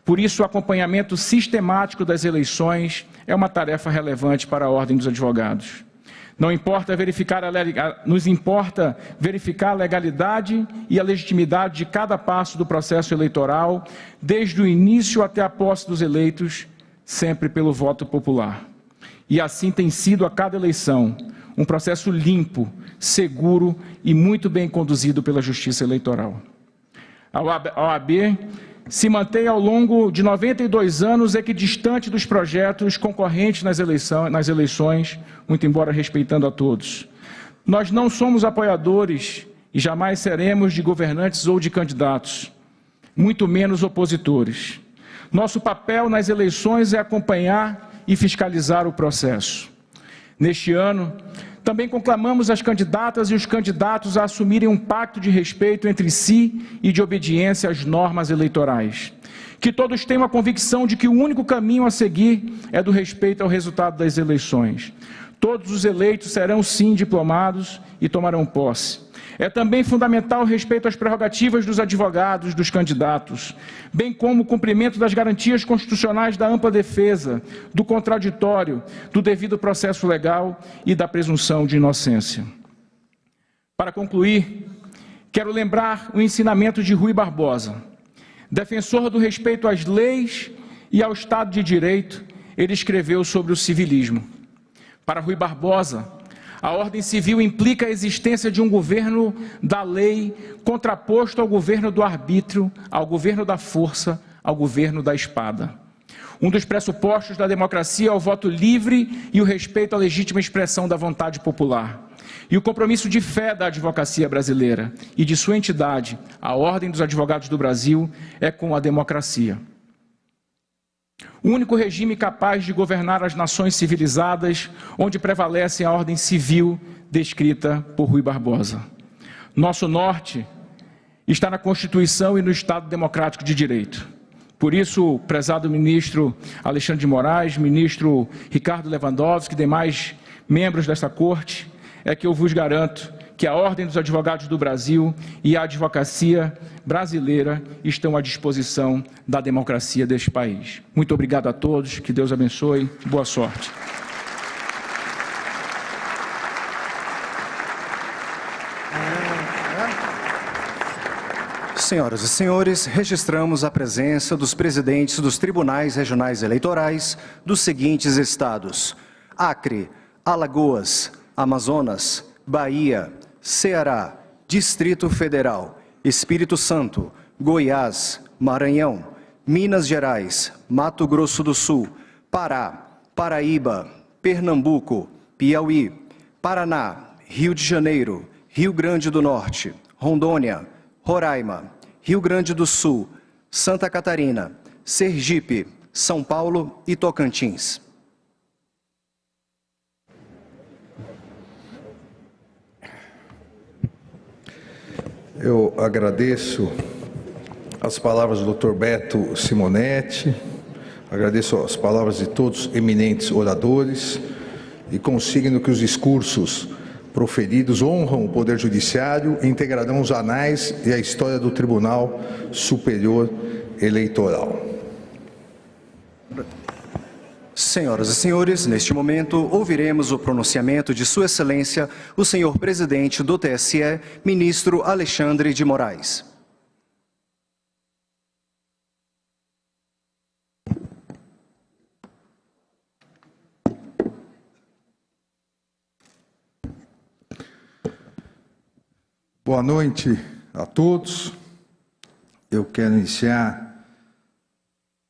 Por isso, o acompanhamento sistemático das eleições é uma tarefa relevante para a Ordem dos Advogados. Nos importa verificar a legalidade e a legitimidade de cada passo do processo eleitoral, desde o início até a posse dos eleitos, sempre pelo voto popular. E assim tem sido a cada eleição, um processo limpo, seguro e muito bem conduzido pela Justiça Eleitoral. A OAB se mantém ao longo de 92 anos equidistante dos projetos concorrentes nas eleições, muito embora respeitando a todos. Nós não somos apoiadores e jamais seremos de governantes ou de candidatos, muito menos opositores. Nosso papel nas eleições é acompanhar e fiscalizar o processo. Neste ano, também conclamamos as candidatas e os candidatos a assumirem um pacto de respeito entre si e de obediência às normas eleitorais. Que todos tenham a convicção de que o único caminho a seguir é do respeito ao resultado das eleições. Todos os eleitos serão, sim, diplomados e tomarão posse. É também fundamental o respeito às prerrogativas dos advogados, dos candidatos, bem como o cumprimento das garantias constitucionais da ampla defesa, do contraditório, do devido processo legal e da presunção de inocência. Para concluir, quero lembrar o ensinamento de Rui Barbosa. Defensor do respeito às leis e ao Estado de Direito, ele escreveu sobre o civilismo. Para Rui Barbosa, a ordem civil implica a existência de um governo da lei contraposto ao governo do arbítrio, ao governo da força, ao governo da espada. Um dos pressupostos da democracia é o voto livre e o respeito à legítima expressão da vontade popular. E o compromisso de fé da advocacia brasileira e de sua entidade, a Ordem dos Advogados do Brasil, é com a democracia. O único regime capaz de governar as nações civilizadas, onde prevalece a ordem civil descrita por Rui Barbosa. Nosso norte está na Constituição e no Estado Democrático de Direito. Por isso, prezado ministro Alexandre de Moraes, ministro Ricardo Lewandowski e demais membros desta Corte, é que eu vos garanto que a Ordem dos Advogados do Brasil e a advocacia brasileira estão à disposição da democracia deste país. Muito obrigado a todos, que Deus abençoe, boa sorte. Senhoras e senhores, registramos a presença dos presidentes dos tribunais regionais eleitorais dos seguintes estados: Acre, Alagoas, Amazonas, Bahia, Ceará, Distrito Federal, Espírito Santo, Goiás, Maranhão, Minas Gerais, Mato Grosso do Sul, Pará, Paraíba, Pernambuco, Piauí, Paraná, Rio de Janeiro, Rio Grande do Norte, Rondônia, Roraima, Rio Grande do Sul, Santa Catarina, Sergipe, São Paulo e Tocantins. Eu agradeço as palavras do Dr. Beto Simonetti, agradeço as palavras de todos os eminentes oradores e consigno que os discursos proferidos honram o Poder Judiciário e integrarão os anais e a história do Tribunal Superior Eleitoral. Senhoras e senhores, neste momento ouviremos o pronunciamento de Sua Excelência, o senhor presidente do TSE, ministro Alexandre de Moraes. Boa noite a todos. Eu quero iniciar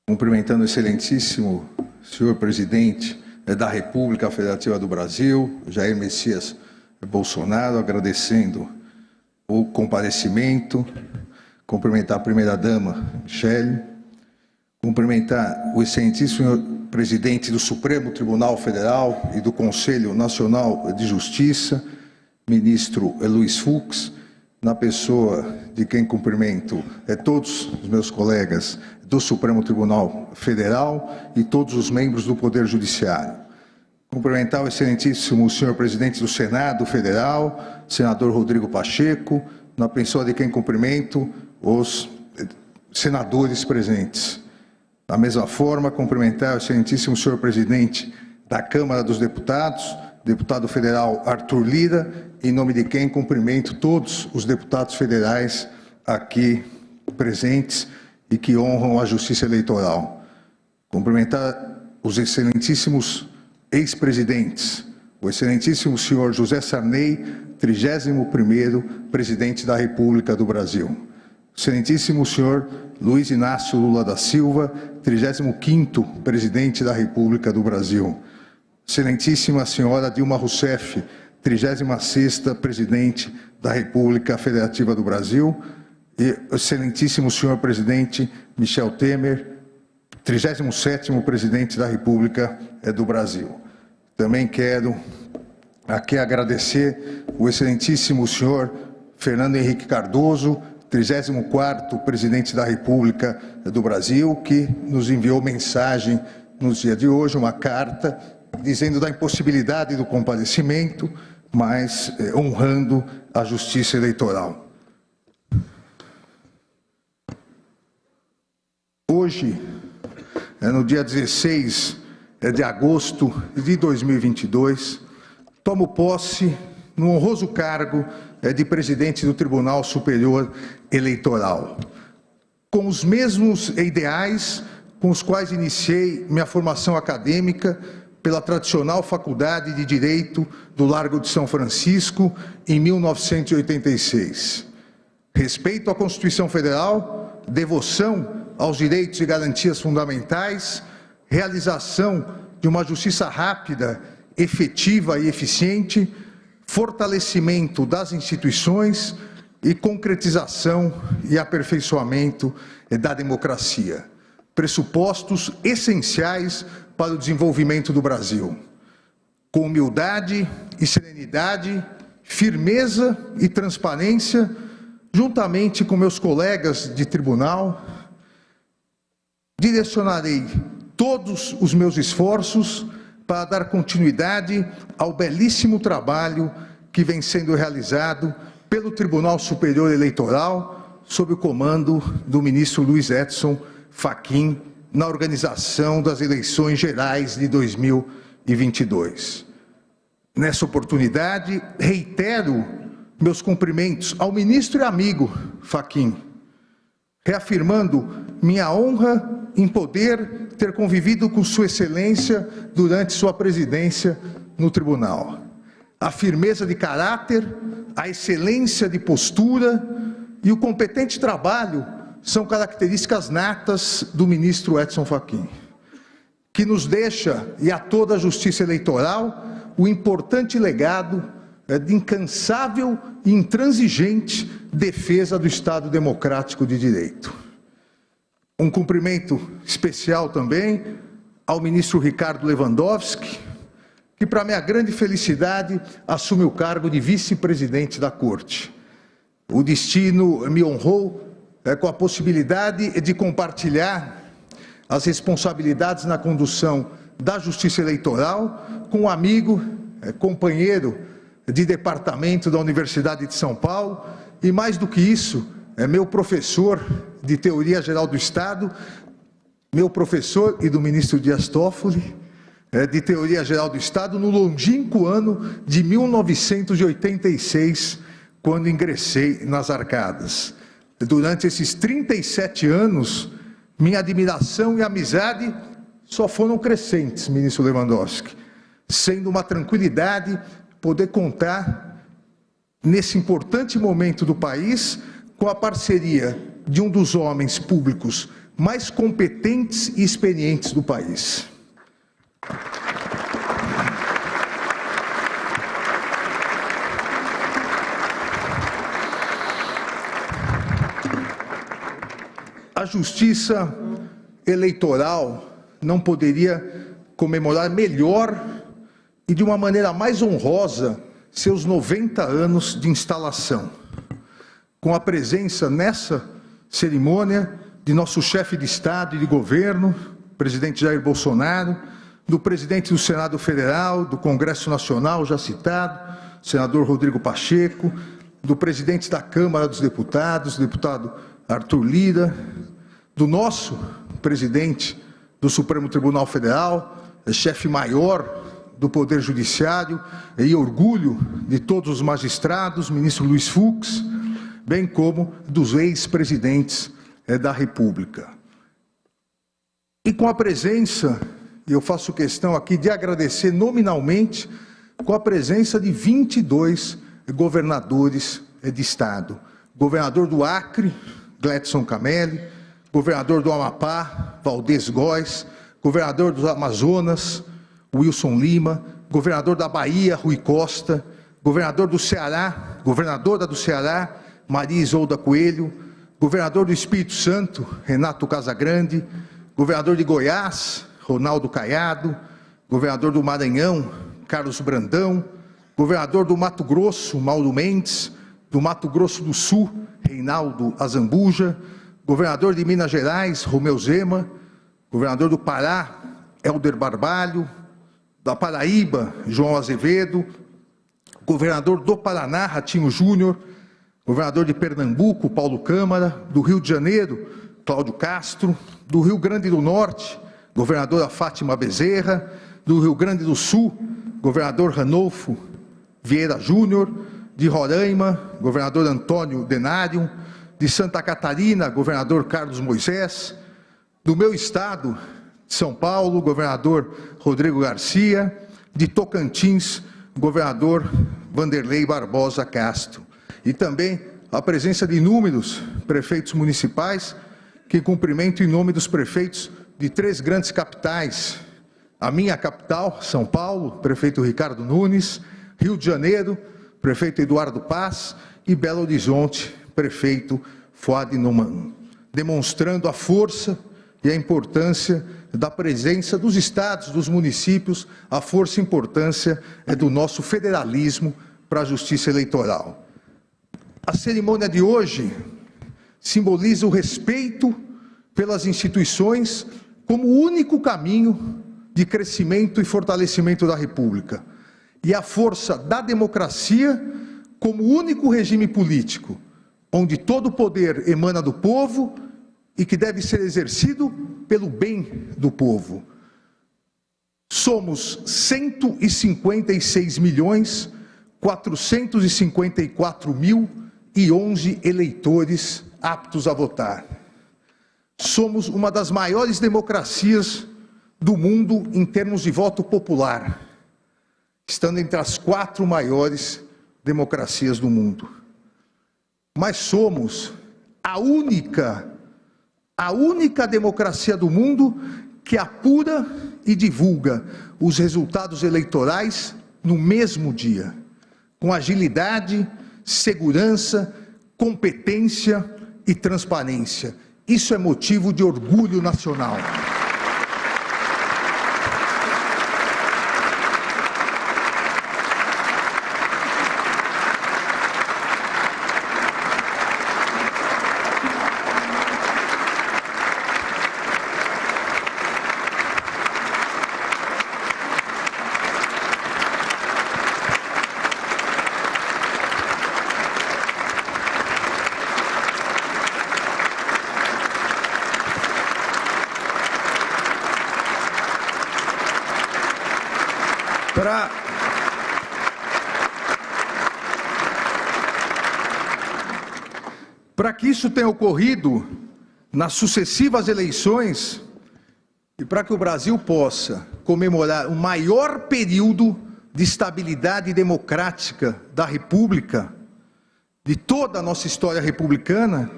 cumprimentando o excelentíssimo senhor presidente da República Federativa do Brasil, Jair Messias Bolsonaro, agradecendo o comparecimento, cumprimentar a primeira-dama, Michele, cumprimentar o excelentíssimo senhor presidente do Supremo Tribunal Federal e do Conselho Nacional de Justiça, ministro Luiz Fux, na pessoa de quem cumprimento todos os meus colegas do Supremo Tribunal Federal e todos os membros do Poder Judiciário. Cumprimentar o excelentíssimo senhor presidente do Senado Federal, senador Rodrigo Pacheco, na pessoa de quem cumprimento os senadores presentes. Da mesma forma, cumprimentar o excelentíssimo senhor presidente da Câmara dos Deputados, deputado federal Arthur Lira, em nome de quem cumprimento todos os deputados federais aqui presentes e que honram a Justiça Eleitoral. Cumprimentar os excelentíssimos ex-presidentes, o excelentíssimo senhor José Sarney, 31º presidente da República do Brasil. O excelentíssimo senhor Luiz Inácio Lula da Silva, 35º presidente da República do Brasil. Excelentíssima senhora Dilma Rousseff, 36ª presidente da República Federativa do Brasil, e o excelentíssimo senhor presidente Michel Temer, 37º presidente da República do Brasil. Também quero aqui agradecer o excelentíssimo senhor Fernando Henrique Cardoso, 34º presidente da República do Brasil, que nos enviou mensagem no dia de hoje, uma carta, dizendo da impossibilidade do comparecimento, mas honrando a Justiça Eleitoral. Hoje, no dia 16 de agosto de 2022, tomo posse no honroso cargo de presidente do Tribunal Superior Eleitoral, com os mesmos ideais com os quais iniciei minha formação acadêmica pela tradicional Faculdade de Direito do Largo de São Francisco, em 1986. Respeito à Constituição Federal, devoção aos direitos e garantias fundamentais, realização de uma justiça rápida, efetiva e eficiente, fortalecimento das instituições e concretização e aperfeiçoamento da democracia. Pressupostos essenciais para o desenvolvimento do Brasil. Com humildade e serenidade, firmeza e transparência, juntamente com meus colegas de tribunal, direcionarei todos os meus esforços para dar continuidade ao belíssimo trabalho que vem sendo realizado pelo Tribunal Superior Eleitoral, sob o comando do ministro Luiz Edson Fachin, na organização das eleições gerais de 2022. Nessa oportunidade, reitero meus cumprimentos ao ministro e amigo Fachin, reafirmando minha honra em poder ter convivido com Sua Excelência durante sua presidência no Tribunal. A firmeza de caráter, a excelência de postura e o competente trabalho são características natas do ministro Edson Fachin, que nos deixa, e a toda a Justiça Eleitoral, o importante legado de incansável e intransigente defesa do Estado Democrático de Direito. Um cumprimento especial também ao ministro Ricardo Lewandowski, que, para minha grande felicidade, assume o cargo de vice-presidente da Corte. O destino me honrou com a possibilidade de compartilhar as responsabilidades na condução da Justiça Eleitoral com um amigo, companheiro de departamento da Universidade de São Paulo e, mais do que isso, meu professor de Teoria Geral do Estado, meu professor e do ministro Dias Toffoli, de Teoria Geral do Estado, no longínquo ano de 1986, quando ingressei nas arcadas. Durante esses 37 anos, minha admiração e amizade só foram crescentes, ministro Lewandowski, sendo uma tranquilidade poder contar, nesse importante momento do país, com a parceria de um dos homens públicos mais competentes e experientes do país. Justiça Eleitoral não poderia comemorar melhor e de uma maneira mais honrosa seus 90 anos de instalação, com a presença nessa cerimônia de nosso chefe de Estado e de governo, presidente Jair Bolsonaro, do presidente do Senado Federal, do Congresso Nacional, já citado, senador Rodrigo Pacheco, do presidente da Câmara dos Deputados, deputado Arthur Lira, do nosso presidente do Supremo Tribunal Federal, chefe maior do Poder Judiciário, e orgulho de todos os magistrados, ministro Luiz Fux, bem como dos ex-presidentes da República. E com a presença, e eu faço questão aqui de agradecer nominalmente, com a presença de 22 governadores de Estado. Governador do Acre, Gledson Camelli, governador do Amapá, Valdez Góes, governador do Amazonas, Wilson Lima, governador da Bahia, Rui Costa, governador do Ceará, governadora do Ceará, Maria Isolda Coelho, governador do Espírito Santo, Renato Casagrande, governador de Goiás, Ronaldo Caiado, governador do Maranhão, Carlos Brandão, governador do Mato Grosso, Mauro Mendes, do Mato Grosso do Sul, Reinaldo Azambuja, governador de Minas Gerais, Romeu Zema, governador do Pará, Helder Barbalho, da Paraíba, João Azevedo, governador do Paraná, Ratinho Júnior, governador de Pernambuco, Paulo Câmara, do Rio de Janeiro, Cláudio Castro, do Rio Grande do Norte, governadora Fátima Bezerra, do Rio Grande do Sul, governador Ranolfo Vieira Júnior, de Roraima, governador Antônio Denário, de Santa Catarina, governador Carlos Moisés, do meu estado, São Paulo, governador Rodrigo Garcia, de Tocantins, governador Vanderlei Barbosa Castro. E também a presença de inúmeros prefeitos municipais, que cumprimento em nome dos prefeitos de 3 grandes capitais. A minha capital, São Paulo, prefeito Ricardo Nunes, Rio de Janeiro, prefeito Eduardo Paz, e Belo Horizonte, prefeito Fuad Noman, demonstrando a força e a importância da presença dos estados, dos municípios, a força e importância do nosso federalismo para a justiça eleitoral. A cerimônia de hoje simboliza o respeito pelas instituições como o único caminho de crescimento e fortalecimento da República, e a força da democracia como o único regime político, onde todo o poder emana do povo e que deve ser exercido pelo bem do povo. Somos 156.454.011 eleitores aptos a votar. Somos uma das maiores democracias do mundo em termos de voto popular, estando entre as 4 maiores democracias do mundo. Mas somos a única democracia do mundo que apura e divulga os resultados eleitorais no mesmo dia, com agilidade, segurança, competência e transparência. Isso é motivo de orgulho nacional. Para que isso tenha ocorrido nas sucessivas eleições e para que o Brasil possa comemorar o maior período de estabilidade democrática da República, de toda a nossa história republicana,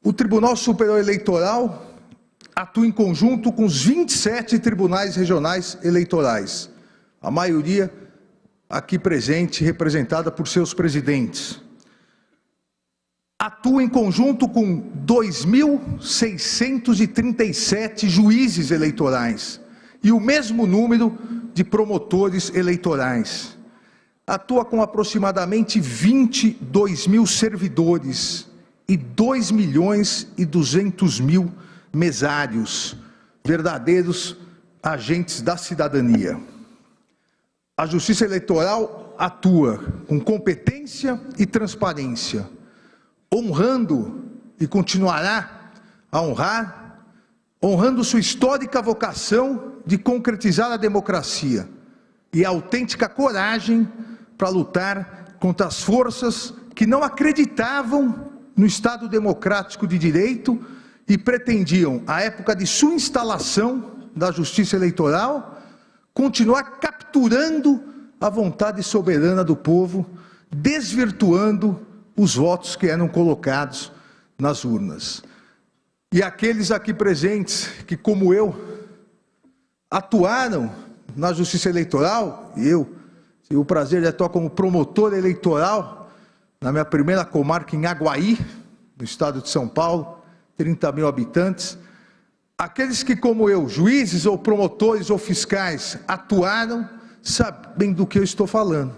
o Tribunal Superior Eleitoral atua em conjunto com os 27 tribunais regionais eleitorais, a maioria aqui presente, representada por seus presidentes. atua em conjunto com 2.637 juízes eleitorais e o mesmo número de promotores eleitorais. Atua com aproximadamente 22 mil servidores e 2.200.000 mesários, verdadeiros agentes da cidadania. A Justiça Eleitoral atua com competência e transparência, honrando e continuará a honrando sua histórica vocação de concretizar a democracia e a autêntica coragem para lutar contra as forças que não acreditavam no Estado democrático de direito e pretendiam, à época de sua instalação da Justiça Eleitoral, continuar capturando a vontade soberana do povo, desvirtuando os votos que eram colocados nas urnas. E aqueles aqui presentes que, como eu, atuaram na Justiça Eleitoral, e eu tive o prazer de atuar como promotor eleitoral na minha primeira comarca em Aguaí, no estado de São Paulo, 30 mil habitantes. Aqueles que, como eu, juízes ou promotores ou fiscais, atuaram, sabem do que eu estou falando,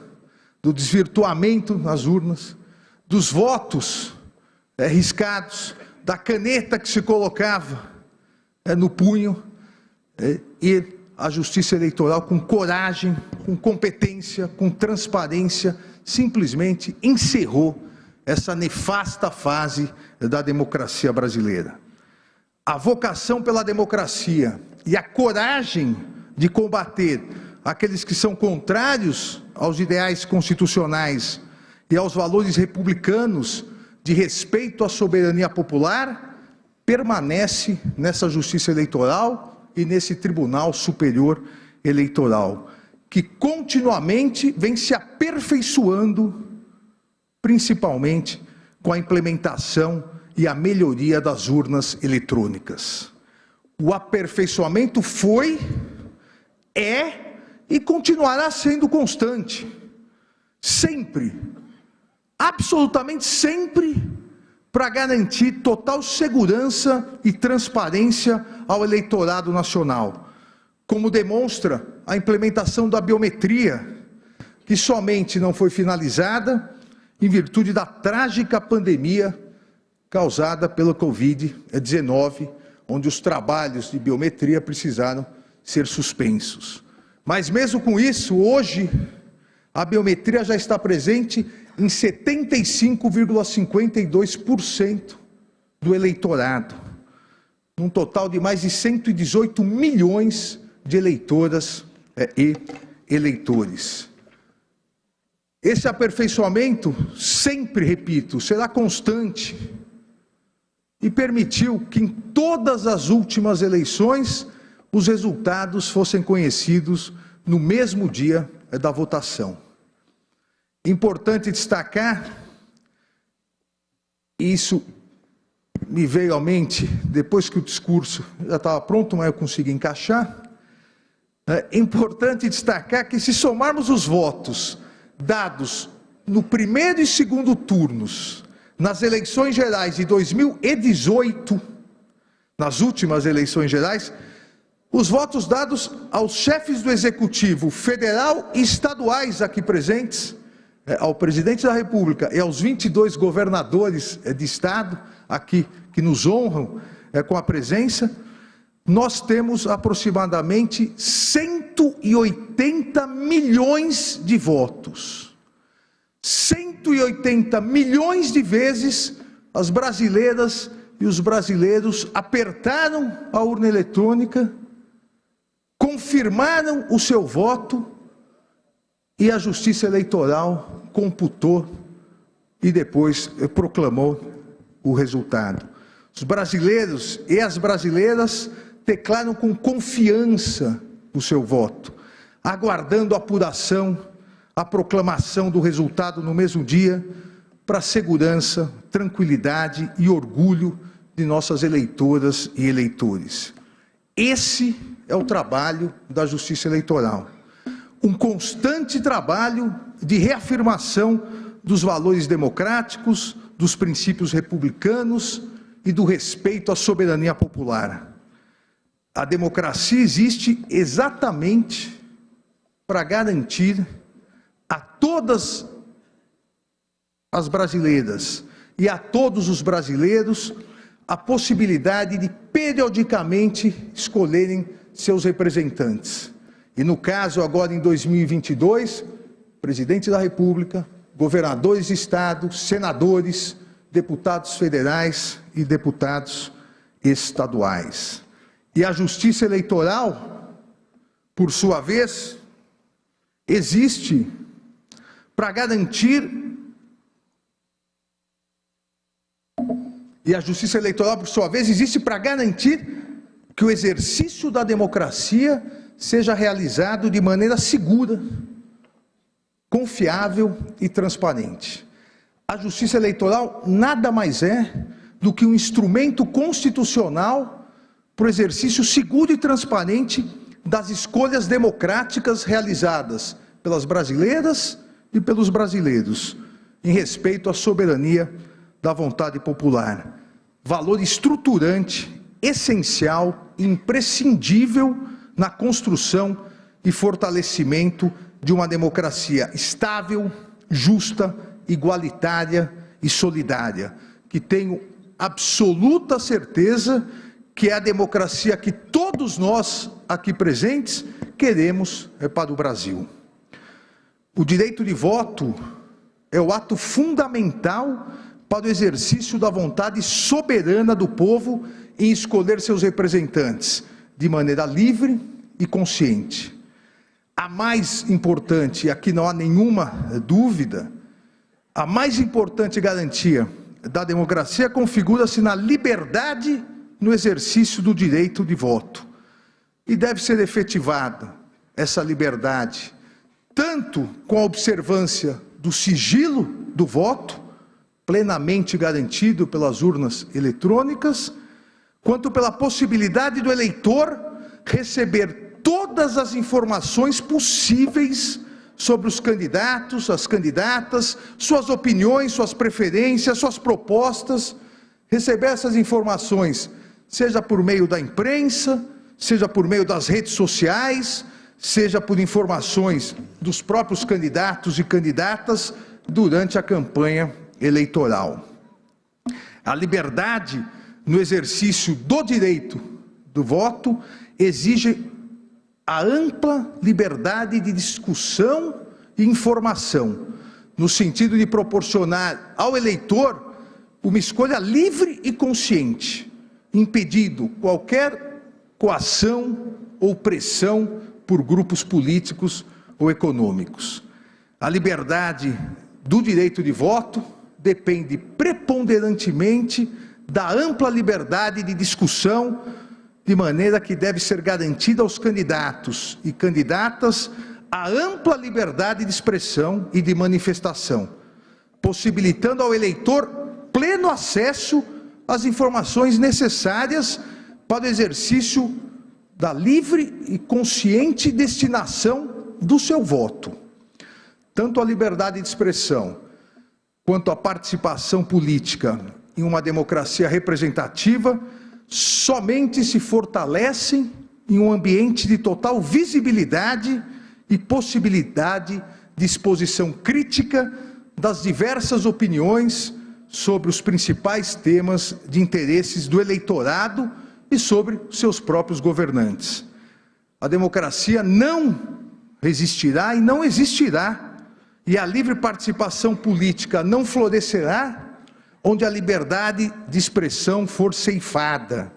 do desvirtuamento nas urnas, dos votos riscados, da caneta que se colocava no punho, e a Justiça Eleitoral, com coragem, com competência, com transparência, simplesmente encerrou essa nefasta fase da democracia brasileira. A vocação pela democracia e a coragem de combater aqueles que são contrários aos ideais constitucionais e aos valores republicanos de respeito à soberania popular, permanece nessa Justiça Eleitoral e nesse Tribunal Superior Eleitoral, que continuamente vem se aperfeiçoando, principalmente com a implementação e a melhoria das urnas eletrônicas. O aperfeiçoamento foi, é e continuará sendo constante, sempre, absolutamente sempre, para garantir total segurança e transparência ao eleitorado nacional, como demonstra a implementação da biometria, que somente não foi finalizada em virtude da trágica pandemia causada pela Covid-19, onde os trabalhos de biometria precisaram ser suspensos. Mas mesmo com isso, hoje, a biometria já está presente em 75,52% do eleitorado, num total de mais de 118 milhões de eleitoras e eleitores. Esse aperfeiçoamento, sempre repito, será constante e permitiu que em todas as últimas eleições os resultados fossem conhecidos no mesmo dia da votação. Importante destacar, isso me veio à mente depois que o discurso já estava pronto, mas eu consegui encaixar. É importante destacar que, se somarmos os votos dados no primeiro e segundo turnos nas eleições gerais de 2018, nas últimas eleições gerais, os votos dados aos chefes do Executivo federal e estaduais aqui presentes, ao presidente da República e aos 22 governadores de estado aqui que nos honram com a presença, nós temos aproximadamente 180 milhões de votos. 180 milhões de vezes as brasileiras e os brasileiros apertaram a urna eletrônica, confirmaram o seu voto e a Justiça Eleitoral computou e depois proclamou o resultado. Os brasileiros e as brasileiras declaram com confiança o seu voto, aguardando a apuração, a proclamação do resultado no mesmo dia, para segurança, tranquilidade e orgulho de nossas eleitoras e eleitores. Esse é o trabalho da Justiça Eleitoral. Um constante trabalho de reafirmação dos valores democráticos, dos princípios republicanos e do respeito à soberania popular. A democracia existe exatamente para garantir a todas as brasileiras e a todos os brasileiros a possibilidade de periodicamente escolherem seus representantes. E no caso agora em 2022, presidente da República, governadores de estado, senadores, deputados federais e deputados estaduais. E a Justiça Eleitoral, por sua vez, existe para garantir que o exercício da democracia seja realizado de maneira segura, confiável e transparente. A Justiça Eleitoral nada mais é do que um instrumento constitucional para o exercício seguro e transparente das escolhas democráticas realizadas pelas brasileiras e pelos brasileiros, em respeito à soberania da vontade popular. Valor estruturante, essencial e imprescindível na construção e fortalecimento de uma democracia estável, justa, igualitária e solidária, que tenho absoluta certeza que é a democracia que todos nós aqui presentes queremos para o Brasil. O direito de voto é o ato fundamental para o exercício da vontade soberana do povo em escolher seus representantes de maneira livre e consciente. A mais importante, aqui não há nenhuma dúvida, a mais importante garantia da democracia configura-se na liberdade no exercício do direito de voto. E deve ser efetivada essa liberdade, tanto com a observância do sigilo do voto, plenamente garantido pelas urnas eletrônicas, quanto pela possibilidade do eleitor receber todas as informações possíveis sobre os candidatos, as candidatas, suas opiniões, suas preferências, suas propostas, receber essas informações, seja por meio da imprensa, seja por meio das redes sociais, seja por informações dos próprios candidatos e candidatas durante a campanha eleitoral. A liberdade no exercício do direito do voto exige a ampla liberdade de discussão e informação, no sentido de proporcionar ao eleitor uma escolha livre e consciente, impedindo qualquer coação ou pressão por grupos políticos ou econômicos. A liberdade do direito de voto depende preponderantemente da ampla liberdade de discussão, de maneira que deve ser garantida aos candidatos e candidatas a ampla liberdade de expressão e de manifestação, possibilitando ao eleitor pleno acesso às informações necessárias para o exercício da livre e consciente destinação do seu voto. Tanto a liberdade de expressão quanto a participação política em uma democracia representativa somente se fortalecem em um ambiente de total visibilidade e possibilidade de exposição crítica das diversas opiniões sobre os principais temas de interesses do eleitorado e sobre seus próprios governantes. A democracia não resistirá e não existirá, e a livre participação política não florescerá onde a liberdade de expressão for ceifada,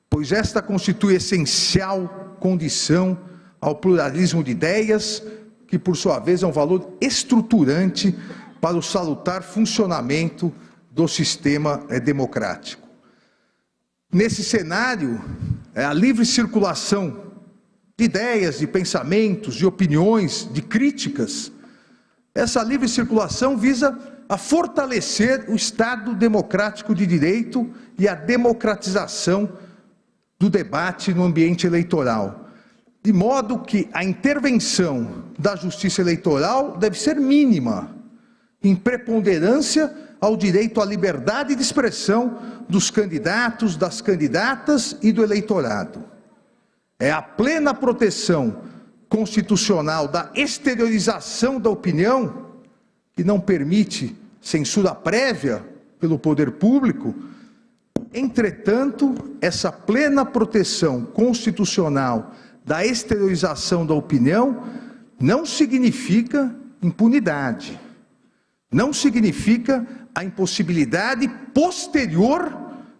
pois esta constitui essencial condição ao pluralismo de ideias, que por sua vez é um valor estruturante para o salutar funcionamento do sistema democrático. Nesse cenário, a livre circulação de ideias, de pensamentos, de opiniões, de críticas, essa livre circulação visa a fortalecer o Estado democrático de direito e a democratização do debate no ambiente eleitoral, de modo que a intervenção da Justiça Eleitoral deve ser mínima, em preponderância ao direito à liberdade de expressão dos candidatos, das candidatas e do eleitorado. É a plena proteção constitucional da exteriorização da opinião, que não permite censura prévia pelo poder público. Entretanto, essa plena proteção constitucional da exteriorização da opinião não significa impunidade, não significa a impossibilidade posterior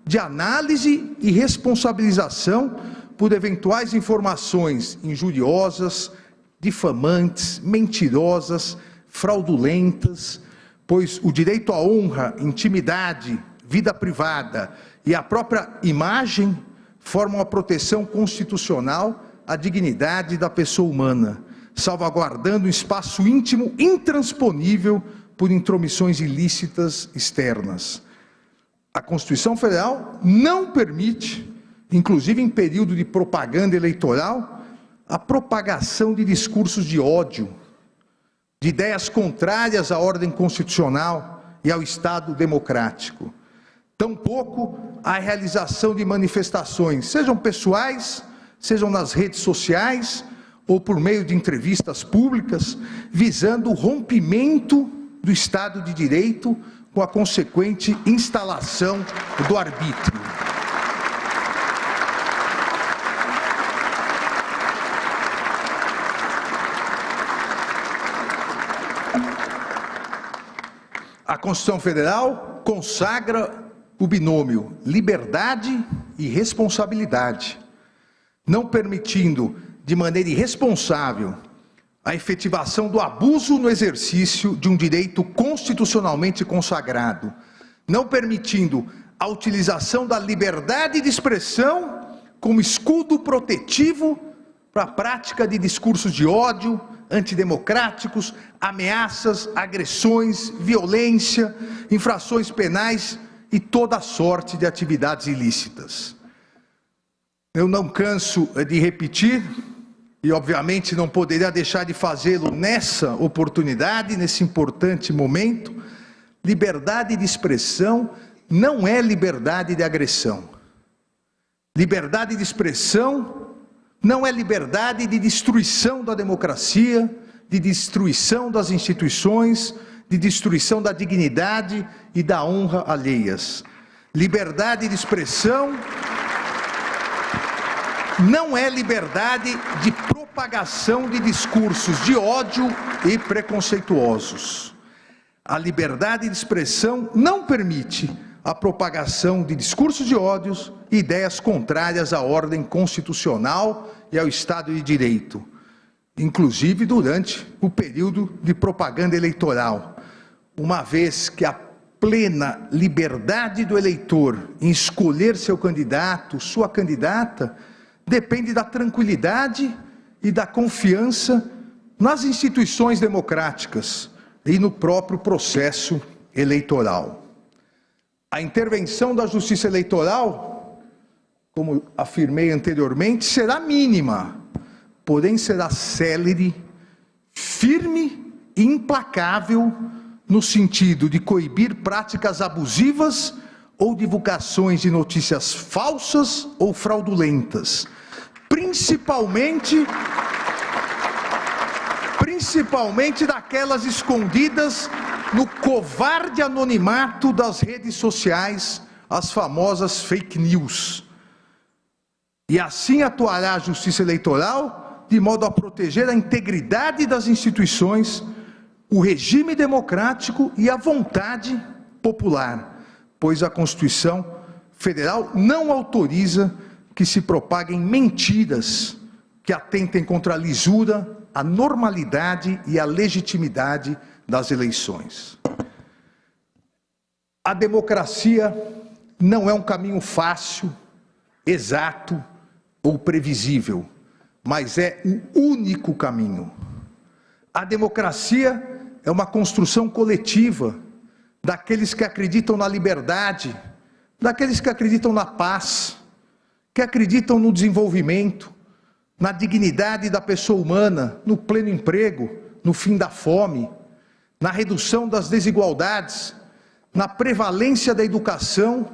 de análise e responsabilização por eventuais informações injuriosas, difamantes, mentirosas, fraudulentas, pois o direito à honra, intimidade, vida privada e a própria imagem formam a proteção constitucional à dignidade da pessoa humana, salvaguardando um espaço íntimo intransponível por intromissões ilícitas externas. A Constituição Federal não permite, inclusive em período de propaganda eleitoral, a propagação de discursos de ódio, de ideias contrárias à ordem constitucional e ao Estado democrático. Tampouco a realização de manifestações, sejam pessoais, sejam nas redes sociais ou por meio de entrevistas públicas, visando o rompimento do Estado de Direito com a consequente instalação do arbítrio. A Constituição Federal consagra o binômio liberdade e responsabilidade, não permitindo de maneira irresponsável a efetivação do abuso no exercício de um direito constitucionalmente consagrado, não permitindo a utilização da liberdade de expressão como escudo protetivo para a prática de discursos de ódio, antidemocráticos, ameaças, agressões, violência, infrações penais e toda sorte de atividades ilícitas. Eu não canso de repetir, e obviamente não poderia deixar de fazê-lo nessa oportunidade, nesse importante momento: liberdade de expressão não é liberdade de agressão. Liberdade de expressão não é liberdade de destruição da democracia, de destruição das instituições, de destruição da dignidade e da honra alheias. Liberdade de expressão não é liberdade de propagação de discursos de ódio e preconceituosos. A liberdade de expressão não permite a propagação de discursos de ódios e ideias contrárias à ordem constitucional e ao Estado de Direito, inclusive durante o período de propaganda eleitoral, uma vez que a plena liberdade do eleitor em escolher seu candidato, sua candidata, depende da tranquilidade e da confiança nas instituições democráticas e no próprio processo eleitoral. A intervenção da Justiça Eleitoral, como afirmei anteriormente, será mínima, porém será célere, firme e implacável no sentido de coibir práticas abusivas ou divulgações de notícias falsas ou fraudulentas, principalmente daquelas escondidas no covarde anonimato das redes sociais, as famosas fake news. E assim atuará a Justiça Eleitoral de modo a proteger a integridade das instituições, o regime democrático e a vontade popular, pois a Constituição Federal não autoriza que se propaguem mentiras que atentem contra a lisura, a normalidade e a legitimidade das eleições. A democracia não é um caminho fácil, exato ou previsível, mas é o único caminho. A democracia é uma construção coletiva daqueles que acreditam na liberdade, daqueles que acreditam na paz, que acreditam no desenvolvimento, na dignidade da pessoa humana, no pleno emprego, no fim da fome, na redução das desigualdades, na prevalência da educação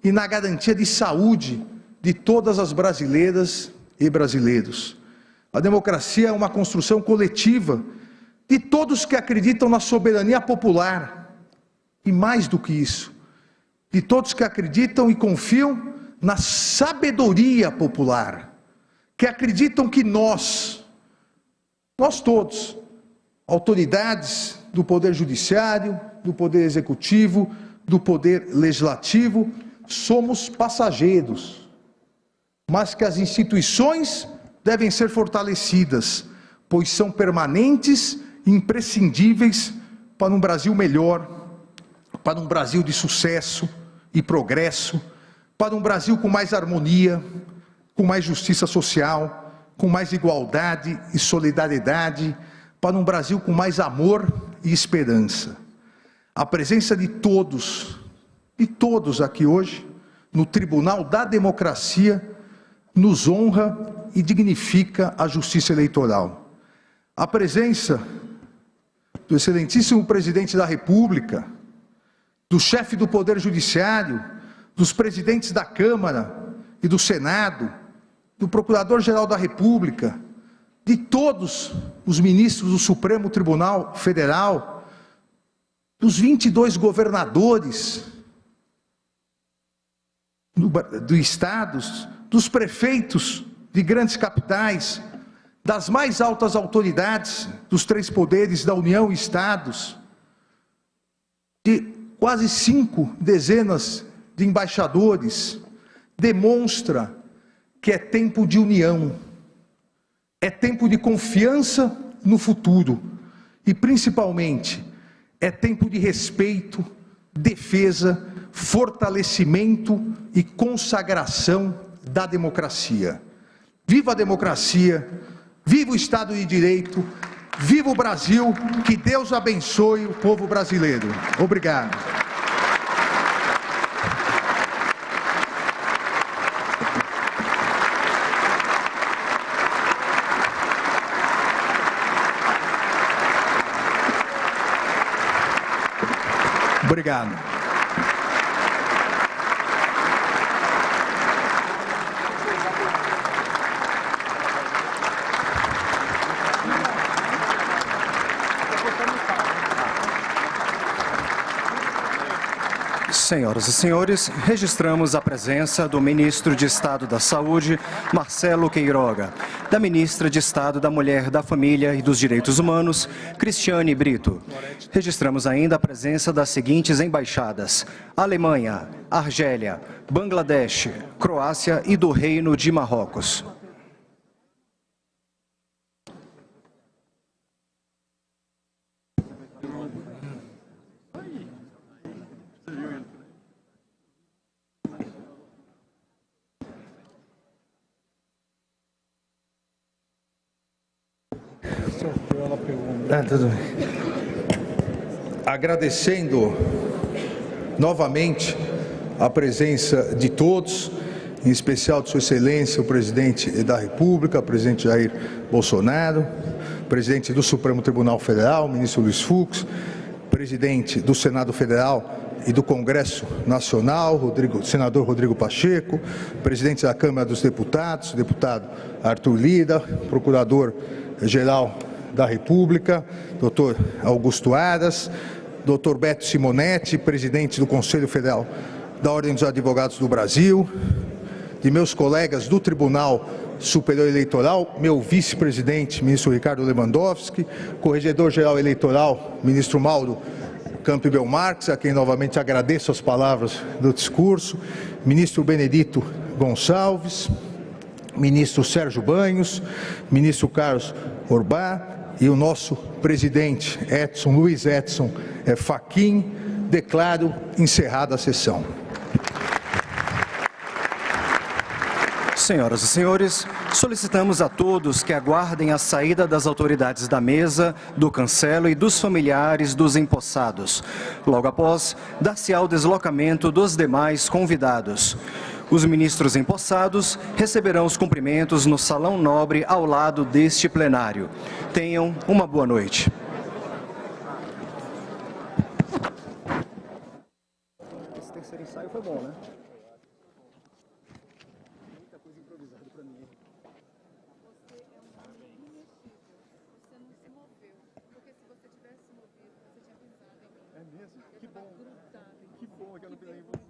e na garantia de saúde de todas as brasileiras e brasileiros. A democracia é uma construção coletiva de todos que acreditam na soberania popular. E mais do que isso, de todos que acreditam e confiam na sabedoria popular, que acreditam que nós todos, autoridades do Poder Judiciário, do Poder Executivo, do Poder Legislativo, somos passageiros, mas que as instituições devem ser fortalecidas, pois são permanentes e imprescindíveis para um Brasil melhor, para um Brasil de sucesso e progresso, para um Brasil com mais harmonia, com mais justiça social, com mais igualdade e solidariedade, para um Brasil com mais amor e esperança. A presença de todos aqui hoje, no Tribunal da Democracia, nos honra e dignifica a justiça eleitoral. A presença do excelentíssimo presidente da República, do chefe do Poder Judiciário, dos presidentes da Câmara e do Senado, do Procurador-Geral da República, de todos os ministros do Supremo Tribunal Federal, dos 22 governadores dos estados, dos prefeitos de grandes capitais, das mais altas autoridades dos 3 poderes da União e estados, de quase 5 dezenas de embaixadores, demonstra que é tempo de união, é tempo de confiança no futuro e, principalmente, é tempo de respeito, defesa, fortalecimento e consagração da democracia. Viva a democracia, viva o Estado de Direito, viva o Brasil, que Deus abençoe o povo brasileiro. Obrigado. Obrigado. Senhoras e senhores, registramos a presença do Ministro de Estado da Saúde, Marcelo Queiroga, da Ministra de Estado da Mulher, da Família e dos Direitos Humanos, Cristiane Brito. Registramos ainda a presença das seguintes embaixadas: Alemanha, Argélia, Bangladesh, Croácia e do Reino de Marrocos. Tudo bem. Agradecendo novamente a presença de todos, em especial de Sua Excelência, o Presidente da República, o Presidente Jair Bolsonaro, Presidente do Supremo Tribunal Federal, o Ministro Luiz Fux, Presidente do Senado Federal e do Congresso Nacional, Senador Rodrigo Pacheco, Presidente da Câmara dos Deputados, Deputado Arthur Lira, Procurador-Geral da República, Dr. Augusto Aras, Dr. Beto Simonetti, Presidente do Conselho Federal da Ordem dos Advogados do Brasil, de meus colegas do Tribunal Superior Eleitoral, meu vice-presidente, ministro Ricardo Lewandowski, corregedor-geral eleitoral, ministro Mauro Campbell Marques, a quem novamente agradeço as palavras do discurso, ministro Benedito Gonçalves, ministro Sérgio Banhos, ministro Carlos Orbá e o nosso presidente Luiz Edson Fachin. Declaro encerrada a sessão. Senhoras e senhores, solicitamos a todos que aguardem a saída das autoridades da mesa, do cancelo e dos familiares dos empossados. Logo após, dar-se-á o deslocamento dos demais convidados. Os ministros empossados receberão os cumprimentos no Salão Nobre ao lado deste plenário. Tenham uma boa noite. terceiro ensaio foi bom, né? Muita coisa improvisada pra mim. Você é um homem imexível. Você não se moveu. Porque se você tivesse se movido, você tinha pisado em mim. É mesmo? Eu Que tava bom. grudada em Que você. bom que eu não Que pisei em vergonha.